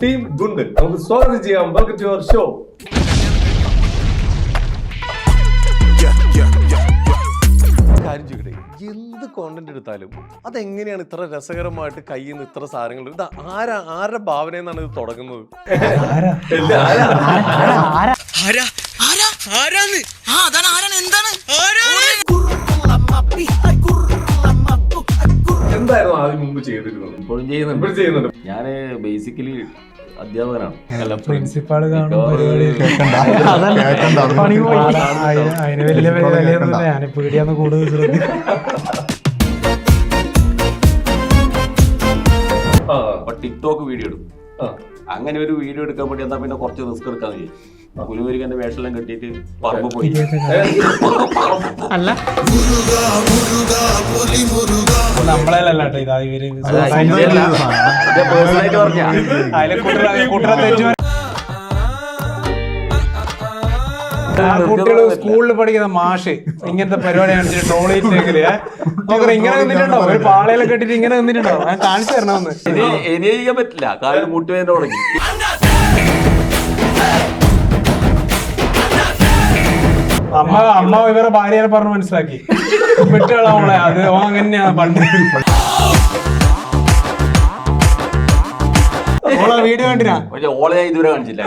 Team ഗുണ്ട് നമുക്ക് സ്വാഗതം ചെയ്യാം. Welcome to your show. കാര്യം ചോദിക്കട്ടെ, എന്ത് കോണ്ടന്റ് എടുത്താലും അതെങ്ങനെയാണ് ഇത്ര രസകരമായിട്ട് കയ്യിൽ നിന്ന് ഇത്ര സാധനങ്ങൾ ഇത് ആരുടെ ഭാവനയെന്നാണ് ഇത് തുടങ്ങുന്നത്? എന്തായിരുന്നു ആദ്യം മുമ്പ് ചെയ്തിരുന്നത്? ഇപ്പോഴും ചെയ്യുന്നുണ്ട്. ഞാന് ബേസിക്കലി അധ്യാപകനാണ്. പ്രിൻസിപ്പാള് കാണും അതിന് വലിയ വിലയൊന്നുമില്ല. ഞാൻ പേടിയാന്ന് കൂടുതൽ ശ്രദ്ധിക്കും. ടിക്ടോക്ക് വീഡിയോ എടുക്കും. അങ്ങനെ ഒരു വീഡിയോ എടുക്കാൻ വേണ്ടി എന്നാ പിന്നെ കുറച്ച് റിസ്ക് എടുക്കാന്ന് ചെയ്യും. പുലിമുരുകന്റെ വേഷമെല്ലാം കെട്ടിയിട്ട് പറമ്പ് പോയി. അല്ല നമ്മളല്ല കേട്ടോ ഇത്. ഇവര് പേഴ്സണലായിട്ട് പറഞ്ഞ കുട്ടികൾ സ്കൂളിൽ പഠിക്കുന്ന മാഷ് ഇങ്ങനത്തെ പരിപാടി കാണിച്ചിട്ട് ട്രോൾ ചെയ്തിട്ടേക്കില്ലേ നോക്കറ ഇങ്ങനെ നിന്നിട്ടുണ്ടോ? ഒരു പാളയിലൊക്കെ കെട്ടിട്ട് ഇങ്ങനെ നിന്നിട്ടുണ്ടോ? ഞാൻ കാണിച്ചു തരണമെന്ന്. ഇനി ചെയ്യാൻ പറ്റില്ല, കാലിൽ മുട്ടുവേദന തുടങ്ങി. അമ്മ ഇവരെ ഭാര്യയെ പറഞ്ഞ് മനസ്സിലാക്കി വിട്ടുകളെ അത് അങ്ങനെയാണ് പണ്ട്. വീഡിയോ കണ്ടിനാ? ഓളെ ഞാൻ ഇതുവരെ കാണിച്ചില്ല.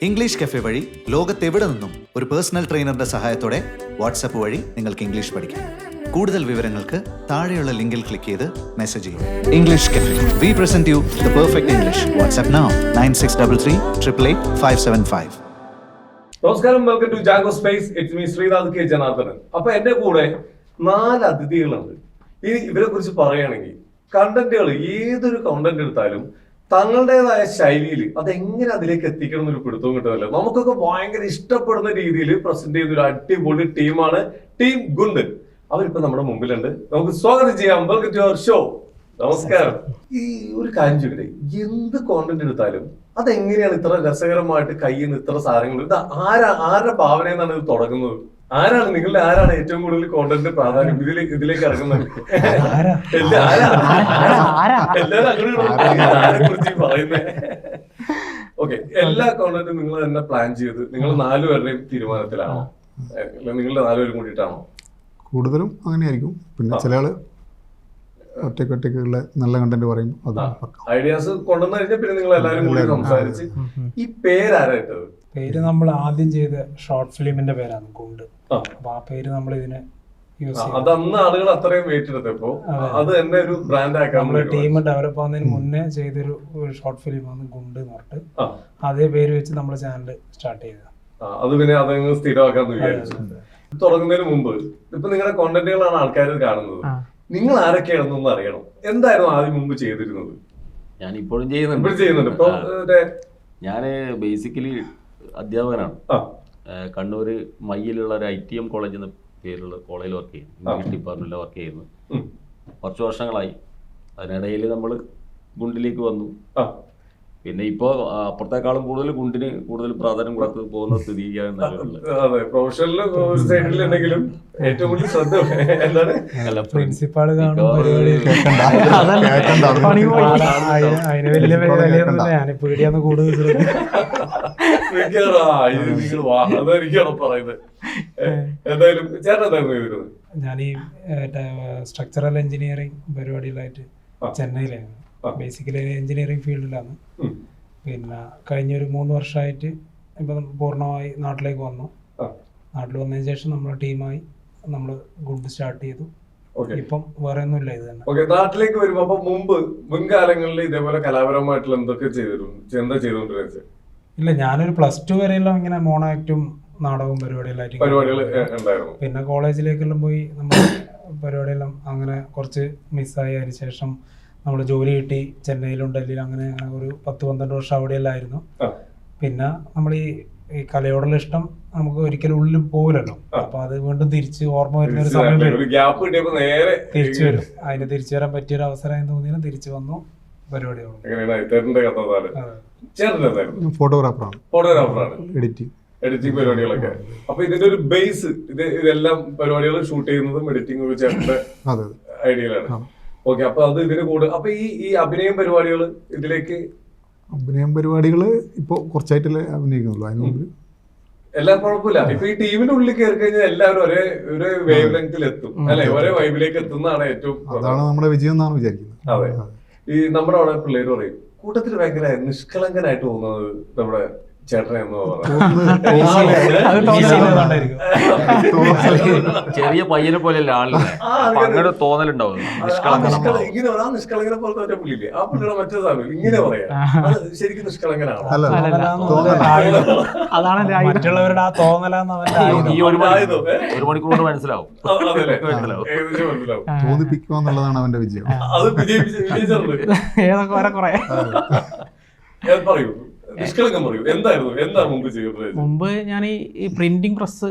ഇംഗ്ലീഷ് കഫേ വഴി ലോകത്തെവിടെ നിന്നും ഒരു പേഴ്സണൽ ട്രെയിനറുടെ സഹായത്തോടെ വാട്സാപ്പ് വഴി നിങ്ങൾക്ക് ഇംഗ്ലീഷ് പഠിക്കാം. കൂടുതൽ വിവരങ്ങൾക്ക് താഴെയുള്ള ലിങ്കിൽ ക്ലിക്ക് ചെയ്ത് മെസ്സേജ് ചെയ്യും. English cafe, we present you the perfect English. WhatsApp now 9633388575. നമസ്കാരം, welcome to Jago space. It's me Srinath K Janardhanan. അപ്പൊ എന്റെ കൂടെ 4 അതിഥികളുണ്ട്. ഇനി ഇവരെ കുറിച്ച് പറയുകയാണെങ്കിൽ കണ്ടന്റുകൾ ഏതൊരു കണ്ടന്റ് എടുത്താലും തങ്ങളുടേതായ ശൈലിയിൽ അതെങ്ങനെ അതിലേക്ക് എത്തിക്കണം എന്നൊരു പിടുത്തവും കിട്ടുമല്ലോ. നമുക്കൊക്കെ ഭയങ്കര ഇഷ്ടപ്പെടുന്ന രീതിയിൽ പ്രസന്റ് ചെയ്യുന്ന ഒരു അടിപൊളി ടീമാണ് ടീം ഗുണ്ട്. അവരിപ്പോ നമ്മുടെ മുമ്പിലുണ്ട്. നമുക്ക് സ്വാഗതം ചെയ്യാം. Welcome to your show. നമസ്കാരം. ഈ ഒരു കാര്യം ചോദിക്കട്ടെ, എന്ത് കോണ്ടന്റ് എടുത്താലും അതെങ്ങനെയാണ് ഇത്ര രസകരമായിട്ട് കയ്യിൽ നിന്ന് ഇത്ര സാധനങ്ങൾ ഇത് ആരുടെ ഭാവനയെന്നാണ് ഇത് തുടങ്ങുന്നത്? നിങ്ങളുടെ ആരാണ് ഏറ്റവും കൂടുതൽ കോണ്ടന്റ് പ്രാധാന്യം ഇതിലേക്ക് ഇറങ്ങുന്നത്? എല്ലാരും കുറിച്ച് പറയുന്നത്. ഓക്കെ, എല്ലാ കോണ്ടന്റും നിങ്ങൾ തന്നെ പ്ലാൻ ചെയ്ത് നിങ്ങൾ 4 പേരുടെയും തീരുമാനത്തിലാണോ? നിങ്ങളുടെ 4 പേരും കൂടിയിട്ടാണോ? കൂടുതലും അങ്ങനെയായിരിക്കും. പിന്നെ ചില ആള് ഒറ്റയ്ക്കുള്ള നല്ല കണ്ടന്റ് പറയും. ഐഡിയാസ് കൊണ്ടുവന്നു കഴിഞ്ഞാൽ പിന്നെ നിങ്ങൾ എല്ലാവരും കൂടി സംസാരിച്ച്. ഈ പേരാരായിട്ടത്? പേര് നമ്മൾ ആദ്യം ചെയ്ത ഷോർട്ട് ഫിലിമിന്റെ പേരാണ് ഗുണ്ട്. അപ്പൊ ആ പേര് നമ്മൾ ഇതിന് യൂസ് ചെയ്യും. അതന്ന് ആളുകൾ അത്രയും വെയിറ്റ് എടുത്തപ്പോ അത് തന്നെ ഒരു ബ്രാൻഡ് ആക്കാൻ നമ്മള് ടീം ഡെവലപ്പ് ആവുന്നതിന് മുന്നേ ചെയ്തൊരു ഷോർട്ട് ഫിലിമാണ് ഗുണ്ട് എന്ന് പറഞ്ഞിട്ട് അതേ പേര് വെച്ച് നമ്മുടെ ചാനൽ സ്റ്റാർട്ട് ചെയ്തത്. അത് പിന്നെ അതങ്ങ് സ്ഥിരമാക്കാന്ന് വിചാരിച്ചു. തുടങ്ങുന്നതിന് മുമ്പ് ഇപ്പൊ നിങ്ങളുടെ കോണ്ടന്റുകളാണ് ആൾക്കാർ കാണുന്നത്. നിങ്ങൾ ആരൊക്കെയാണെന്നൊന്നും അറിയണം. എന്തായിരുന്നു ആദ്യം മുമ്പ് ചെയ്തിരുന്നത്? ഞാൻ ഇപ്പോഴും ചെയ്യുന്നുണ്ട്. ഇപ്പൊ ഞാന് ബേസിക്കലി അധ്യാപകനാണ്. കണ്ണൂര് മയ്യിലുള്ള ഒരു ITM കോളേജ് എന്ന പേരുള്ള കോളേജിൽ വർക്ക് ചെയ്യുന്നു. ഇംഗ്ലീഷ് ഡിപ്പാർട്ട്മെന്റിൽ വർക്ക് ചെയ്യുന്നു. കുറച്ച് വർഷങ്ങളായി. അതിനിടയിൽ നമ്മൾ ഗുണ്ടിലേക്ക് വന്നു. പിന്നെ ഇപ്പോ അപ്പുറത്തെക്കാളും കൂടുതൽ ഗുണ്ടിന് കൂടുതൽ പ്രാധാന്യം കൊടുത്ത് പോകുന്ന സ്ഥിതിയാണ്. പ്രിൻസിപ്പാള് കാണും അതിന് വലിയ വിലയൊന്നുമില്ല. ഞാൻ പേടിയാന്ന് കൂടുതൽ ശ്രദ്ധിക്കും. ഞാൻ ഈ സ്ട്രക്ചറൽ എഞ്ചിനീയറിംഗ് പരിപാടികളായിട്ട് ചെന്നൈയിലായിരുന്നു. ബേസിക്കലി എഞ്ചിനീയറിംഗ് ഫീൽഡിലാണ്. പിന്നെ കഴിഞ്ഞൊരു 3 വർഷമായിട്ട് ഇപ്പം പൂർണ്ണമായി നാട്ടിലേക്ക് വന്നു. നാട്ടിൽ വന്നതിന് ശേഷം നമ്മളെ ടീമായി നമ്മൾ ഗുഡ് സ്റ്റാർട്ട് ചെയ്തു. ഇപ്പം വേറെ ഒന്നുമില്ല, ഇത് തന്നെ. നാട്ടിലേക്ക് വരുമ്പോ അപ്പൊ മുൻകാലങ്ങളിൽ ഇതേപോലെ കലാപരമായിട്ടുള്ള എന്തൊക്കെ ചെയ്തോണ്ടിരുന്നത്? ഇല്ല, ഞാനൊരു +2 വരെയെല്ലാം ഇങ്ങനെ മോണോ ആക്റ്റും നാടകവും പരിപാടികളായിട്ട്. പിന്നെ കോളേജിലേക്കെല്ലാം പോയി നമ്മൾ പരിപാടിയെല്ലാം അങ്ങനെ കുറച്ച് മിസ്സായി. അതിന് ശേഷം നമ്മൾ ജോലി കിട്ടി ചെന്നൈയിലും ഡൽഹിയിലും. അങ്ങനെ ഒരു 10-12 വർഷം അവിടെയെല്ലാം ആയിരുന്നു. പിന്നെ നമ്മൾ ഈ കലയോടുള്ള ഇഷ്ടം നമുക്ക് ഒരിക്കലും ഉള്ളിൽ പോകില്ലല്ലോ. അപ്പൊ അത് വീണ്ടും തിരിച്ച് ഓർമ്മ വരുന്ന ഒരു സമയം വരും, തിരിച്ചു വരും. അതിന് തിരിച്ചു വരാൻ പറ്റിയൊരു അവസരമായി തോന്നിയാലും തിരിച്ചു വന്നു. പരിപാടികളും. എങ്ങനെയാണ് ഇത്തരത്തിന്റെ കഥ അതാണ്. ചേട്ടൻ എന്തായിരുന്നു? ഫോട്ടോഗ്രാഫറാണ്, ഫോട്ടോഗ്രാഫറാണ്, എഡിറ്റിംഗ് പരിപാടികളൊക്കെ. അപ്പൊ ഇതിന്റെ ഒരു ബേസ് ഇതെല്ലാം പരിപാടികൾ ഷൂട്ട് ചെയ്യുന്നതും എഡിറ്റിംഗ് ഒരു ചേട്ടന്റെ അതെ ഐഡിയയിലാണ്. ഓക്കെ, അപ്പൊ അത് ഇതിന് കൂടെ അപ്പൊ ഈ അഭിനയം പരിപാടികൾ ഇതിലേക്ക് അഭിനയം പരിപാടികൾ ഇപ്പോൾ കുറച്ചായിട്ടല്ലേ അഭിനയിക്കുന്നുള്ളൂ. അതിന് മുമ്പ് എല്ലാം കുഴപ്പമില്ല. ഇപ്പൊ ഈ ടീമിന്റെ ഉള്ളിൽ കയറി കഴിഞ്ഞാൽ എല്ലാവരും ഒരേ വേവ് ലെങ്ത്തിൽ എത്തും അല്ലെ, ഒരേ വൈബിലേക്ക് എത്തുന്നതാണ് ഏറ്റവും അതാണ് നമ്മുടെ വിജയം എന്നാണ് വിചാരിക്കുന്നത്. അതെ, ഈ നമ്മുടെ അവിടെ പിള്ളേര് പറയും കൂട്ടത്തിൽ ഭയങ്കര നിഷ്കളങ്കനായിട്ട് തോന്നുന്നത് നമ്മുടെ ചേട്ടനെ എന്ന് ചെറിയ പയ്യനെ പോലെയല്ല ആളിനെ അങ്ങനെ തോന്നലുണ്ടാവും. നിഷ്കളങ്കനെ പോലത്തെ ഒറ്റ പുള്ളിയില്ലേ, ആ പുള്ളിയുടെ മറ്റേ സാധനം ഇങ്ങനെ പറയാം, ശരിക്കും നിഷ്കളങ്കനാണ്. അതാണ് മറ്റുള്ളവരുടെ ആ തോന്നലെന്ന് ഈ ഒരു മണിക്കൂർ കൊണ്ട് മനസ്സിലാവും. ഏകദേശം മനസ്സിലാവും. തോന്നിപ്പിക്കുക എന്നുള്ളതാണ് അവന്റെ വിജയം. അത് വിജയിച്ചിട്ടുണ്ട്. ഏതൊക്കെ വരെ കുറെ പറയൂ, നിഷ്കളങ്കം പറയൂ, എന്താ മുമ്പ് ചെയ്യുന്നത്? മുമ്പ് ഞാൻ ഈ പ്രിന്റിംഗ് പ്രസ്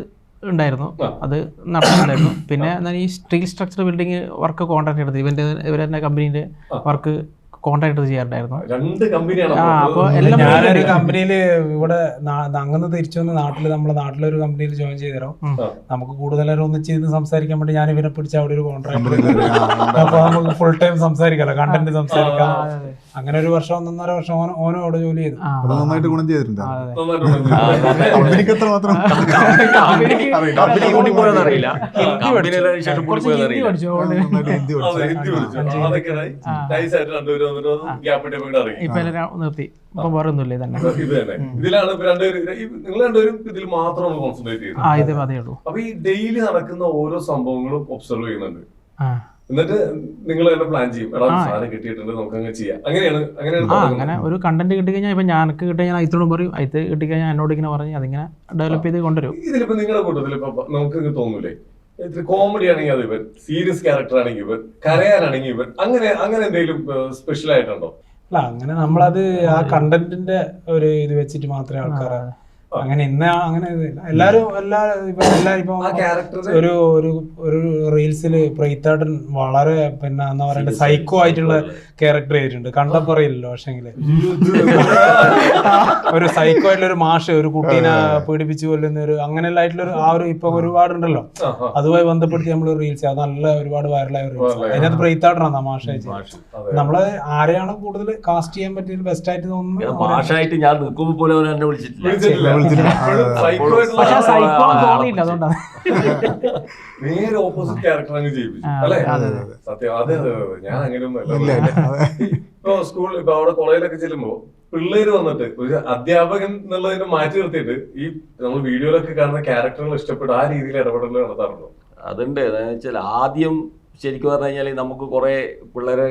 ഉണ്ടായിരുന്നു, അത് നടത്തുന്നുണ്ടായിരുന്നു. പിന്നെ ഞാൻ ഈ steel structure building work contract എടുത്ത് ഇവരുടെ കമ്പനീന്റെ വർക്ക് കോൺട്രാക്ട് എടുത്ത് ചെയ്യാറുണ്ടായിരുന്നു. രണ്ട് കമ്പനിയാണ്. അപ്പോൾ എല്ലാം ഞാനൊരു കമ്പനിയിൽ ഇവിടെ അങ്ങനെ തിരിച്ചു വന്ന് നമ്മുടെ നാട്ടിലൊരു കമ്പനിയിൽ ജോയിൻ ചെയ്തോ. നമുക്ക് കൂടുതലും ഒന്നിച്ച് സംസാരിക്കാൻ വേണ്ടി ഞാൻ ഇവരെ പിടിച്ച അവിടെ ഒരു കോൺട്രാക്ട്. അപ്പൊ നമുക്ക് ഫുൾ ടൈം സംസാരിക്കാലോ, കണ്ടന്റ് സംസാരിക്കാം. അങ്ങനെ ഒരു വർഷം 1.5 വർഷം ഓനോ അവിടെ ജോലി ചെയ്തു. നന്നായിട്ട് ഗുണം ചെയ്തിട്ടുണ്ട്. അറിയില്ല, ഇപ്പൊ നിർത്തി. ഇപ്പൊ വേറെ ഒന്നുമില്ല തന്നെ. ഇതിലാണ് നിങ്ങൾ രണ്ടുപേരും ഇതിൽ മാത്രമാണ് കോൺസെൻട്രേറ്റ് ചെയ്യുന്നത്. ഇത് അതേ ഉള്ളൂ. അപ്പൊ ഈ ഡെയിലി നടക്കുന്ന ഓരോ സംഭവങ്ങളും ഒബ്സർവ് ചെയ്യുന്നുണ്ട്. എന്നിട്ട് നിങ്ങൾ തന്നെ പ്ലാൻ ചെയ്യും, സാധനം കിട്ടിയിട്ടുണ്ട് നമുക്ക് അങ്ങനെ ചെയ്യാം. അങ്ങനെ ഒരു കണ്ടന്റ് കിട്ടിക്കഴിഞ്ഞാൽ ഇപ്പൊ ഞാനൊക്കെ കിട്ടിക്കഴിഞ്ഞാൽ അയത്തോടും പറയും, അയത്ത് കിട്ടിക്കഴിഞ്ഞാൽ എന്നോട് ഇങ്ങനെ പറഞ്ഞ് അതിങ്ങനെ ഡെവലപ്പ് ചെയ്ത് കൊണ്ടുവരും. ഇതിലിപ്പോ നിങ്ങളുടെ കൂട്ടത്തിൽ ഇപ്പൊ നമുക്ക് തോന്നൂലേ, ഇത്തിരി കോമഡി ആണെങ്കിൽ അത് ഇവൻ, സീരിയസ് ക്യാരക്ടർ ആണെങ്കിൽ ഇവൻ, കരയാനാണെങ്കിൽ ഇവൻ, അങ്ങനെ എന്തെങ്കിലും സ്പെഷ്യൽ ആയിട്ടുണ്ടോ? അല്ല, അങ്ങനെ നമ്മളത് ആ കണ്ടന്റിന്റെ ഒരു ഇത് വെച്ചിട്ട് മാത്രമേ ആൾക്കാർ അങ്ങനെ അങ്ങനെ എല്ലാരും ഇപ്പൊ ഒരു റീൽസില് പ്രീതാട്ടൻ വളരെ പിന്നെ എന്താ പറയണ്ടേ സൈക്കോ ആയിട്ടുള്ള ക്യാരക്ടർ ആയിട്ടുണ്ട്. കണ്ടപ്പറയില്ലല്ലോ, പക്ഷെങ്കില് ഒരു സൈക്കോ ആയിട്ടുള്ള ഒരു മാഷ് ഒരു കുട്ടീനെ പീഡിപ്പിച്ചു കൊല്ലുന്ന ഒരു അങ്ങനെയുള്ള ആയിട്ടുള്ള ആ ഒരു ഇപ്പൊ ഒരുപാടുണ്ടല്ലോ. അതുമായി ബന്ധപ്പെടുത്തി നമ്മള് റീൽസ്, അത് നല്ല ഒരുപാട് വൈറലായ റീൽസ്. അതിനകത്ത് പ്രീതാട്ടനാണ് മാഷ ആയിട്ട്. നമ്മള് ആരെയാണ് കൂടുതൽ കാസ്റ്റ് ചെയ്യാൻ പറ്റിയത് ബെസ്റ്റ് ആയിട്ട് തോന്നുന്നത്. മാഷായിട്ട് ഞാൻ നിൽക്കുമ്പോ പോലെ എന്നെ വിളിച്ചിട്ടില്ല. പക്ഷെ സൈക്കോ തോന്നിയില്ല, അതുകൊണ്ടാണ് നേരെ ഓപ്പോസിറ്റ് ക്യാരക്ടർ അങ്ങ് ചെയ്യിപ്പിച്ചു അല്ലേ? സത്യം, അതെ. ഞാൻ അങ്ങനെയൊന്നും ഇപ്പൊ സ്കൂളിൽ ഇപ്പൊ അവിടെ കോളേജിലൊക്കെ ചെല്ലുമ്പോ പിള്ളേര് വന്നിട്ട് ഒരു അധ്യാപകൻ എന്നുള്ളതിനെ മാറ്റി നിർത്തിയിട്ട് ഈ നമ്മൾ വീഡിയോയിലൊക്കെ കാണുന്ന ക്യാരക്ടറുകൾ ഇഷ്ടപ്പെട്ട് ആ രീതിയിൽ ഇടപെടൽ നടത്താറുണ്ടോ? അതുണ്ട്. എന്താണെന്ന് വെച്ചാൽ ആദ്യം ശരിക്കും പറഞ്ഞു കഴിഞ്ഞാൽ നമുക്ക് കുറെ പിള്ളേരെ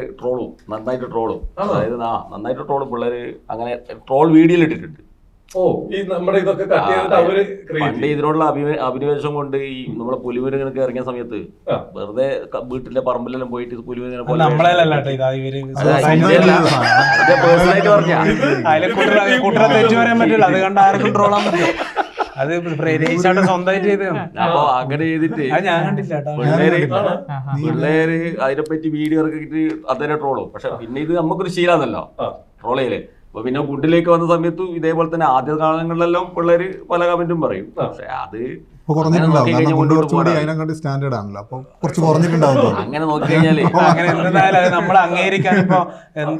നന്നായിട്ട് ട്രോളും. അതായത് നന്നായിട്ട് ട്രോളും പിള്ളേര് അങ്ങനെ ട്രോൾ വീഡിയോയിൽ ഇട്ടിട്ടുണ്ട്. ഈ നമ്മുടെ ഇതൊക്കെ പണ്ട് ഇതിനോടുള്ള അഭിനിവേശം കൊണ്ട് ഈ നമ്മളെ പുലിമുരുകനൊക്കെ ഇറങ്ങിയ സമയത്ത് വെറുതെ വീട്ടിലെ പറമ്പിലെല്ലാം പോയിട്ട് പുലിമുരുകനെ പോലെ അത് സ്വന്തമായിട്ട് ചെയ്ത് അപ്പൊ അങ്ങനെ ചെയ്തിട്ട് ഞാൻ കണ്ടില്ല. പിള്ളേര് അതിനെപ്പറ്റി വീഡിയോ ഇറക്കിട്ട് അതിനെ ട്രോളും. പക്ഷെ പിന്നെ ഇത് നമുക്കൊരു ശീലാന്നല്ലോ ട്രോൾ ചെയ്യല്. അപ്പൊ പിന്നെ ഫുഡിലേക്ക് വന്ന സമയത്ത് ഇതേപോലെ തന്നെ ആദ്യ കാലങ്ങളിലെല്ലാം പിള്ളേര് പല കമന്റും പറയും. പക്ഷെ അത് അങ്ങനെ നോക്കി കഴിഞ്ഞാല് അങ്ങനെ എന്തായാലും നമ്മൾ അംഗീകരിക്കാൻ ഇപ്പൊ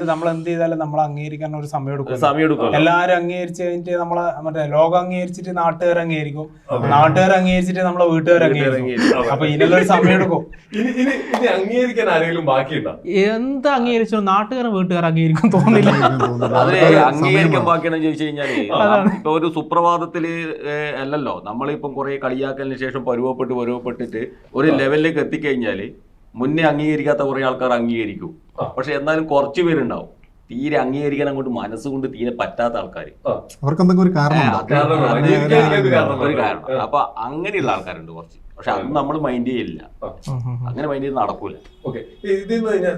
നമ്മൾ എന്ത് ചെയ്താലും നമ്മൾ അംഗീകരിക്കാൻ ഒരു സമയം എടുക്കും. എല്ലാരും അംഗീകരിച്ച് കഴിഞ്ഞിട്ട് നമ്മളെ മറ്റേ ലോകം അംഗീകരിച്ചിട്ട് നാട്ടുകാർ അംഗീകരിക്കും, നാട്ടുകാർ അംഗീകരിച്ചിട്ട് നമ്മളെ വീട്ടുകാർ അംഗീകരിക്കും. അപ്പൊ ഇതിനുള്ളൊരു സമയം എടുക്കും. അംഗീകരിക്കാൻ ആരെങ്കിലും ബാക്കിയുണ്ടോ? എന്ത് അംഗീകരിച്ചോ നാട്ടുകാരും വീട്ടുകാർ അംഗീകരിക്കും തോന്നില്ല. അത് അംഗീകരിക്കാൻ ബാക്കിയാണെന്ന് ചോദിച്ചു കഴിഞ്ഞാല് ഇപ്പൊ ഒരു സുപ്രഭാതത്തില് അല്ലല്ലോ, നമ്മളിപ്പം കുറെ കളിയാക്കലിന് ശേഷം പരുവപ്പെട്ടിട്ട് ഒരു ലെവലിലേക്ക് എത്തിക്കഴിഞ്ഞാല് മുന്നേ അംഗീകരിക്കാത്ത കുറെ ആൾക്കാർ അംഗീകരിക്കും. പക്ഷെ എന്നാലും കുറച്ചു പേരുണ്ടാവും തീരെ അംഗീകരിക്കാൻ അങ്ങോട്ട് മനസ്സുകൊണ്ട് തീരെ പറ്റാത്ത ആൾക്കാർ. അവർക്ക് എന്തെങ്കിലും ഒരു കാരണം. അപ്പൊ അങ്ങനെയുള്ള ആൾക്കാരുണ്ട് കുറച്ച്. പക്ഷെ അത് നമ്മൾ മൈൻഡ് ചെയ്യില്ല, അങ്ങനെ മൈൻഡ് ചെയ്ത് നടക്കൂല. ഓക്കെ,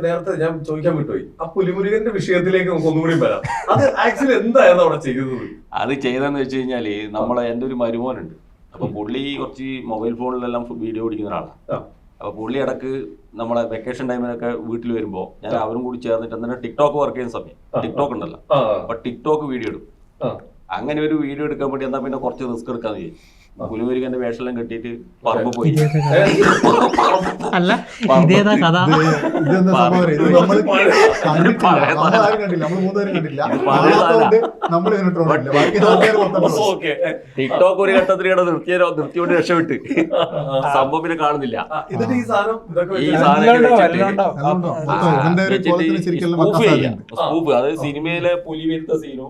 നേരത്തെ ഞാൻ ചോദിക്കാൻ വിട്ടുപോയി, ആ പുലിമുരുകന്റെ വിഷയത്തിലേക്ക് നമുക്ക് ഒന്നുകൂടി വരാം. അത് ആക്ച്വലി എന്തായിരുന്നു അവിടെ ചെയ്തത്? അത് ചെയ്തെന്ന് വെച്ച് കഴിഞ്ഞാല് എന്റെ ഒരു മരുമോനുണ്ട്. അപ്പൊ പുള്ളി കുറച്ച് മൊബൈൽ ഫോണിലെല്ലാം വീഡിയോ പിടിക്കുന്ന ഒരാളാണ്. അപ്പോൾ പുള്ളി ഇടക്ക് നമ്മളെ വെക്കേഷൻ ടൈമിലൊക്കെ വീട്ടിൽ വരുമ്പോൾ ഞാൻ അവരും കൂടി ചേർന്നിട്ട് എന്നിട്ട് ടിക്ടോക്ക് വർക്ക് ചെയ്യുന്ന സമയം ടിക്ടോക്ക് ഉണ്ടല്ലോ, അപ്പൊ ടിക്ടോക്ക് വീഡിയോ എടുക്കും. അങ്ങനെ ഒരു വീഡിയോ എടുക്കാൻ വേണ്ടി എന്നാ പിന്നെ കുറച്ച് റിസ്ക് എടുക്കാന്ന് വിചാരിച്ചു. പുലിമുരുകന്റെ വേഷമെല്ലാം കെട്ടിയിട്ട് പറമ്പ് പോയി. അല്ല ഇതേതാ കഥ? ഇതെന്താ സംഭവം അറിയോ? ഇത് നമ്മള് കണ്ടിട്ടില്ല, നമ്മളാരും കണ്ടില്ല, നമ്മൾ മൂന്നുപേരും കണ്ടില്ല. നമ്മൾ കണ്ടിട്ടില്ല, ബാക്കി നാട്ടുകാർ മൊത്തം ടിക്ടോക്ക് ഒരു ഘട്ടത്തിൽ നിർത്തിയോണ്ട് രക്ഷപ്പെട്ട് സംഭവം പിന്നെ കാണുന്നില്ല. ഇതിന്റെ ഈ സാധനം ഈ സാധനം ഇവന്റെ ഒരു കോലത്തിന് ശരിക്കും സ്കൂപ്പ്, അതായത് സിനിമയിലെ പുലി വരുത്ത സീനോ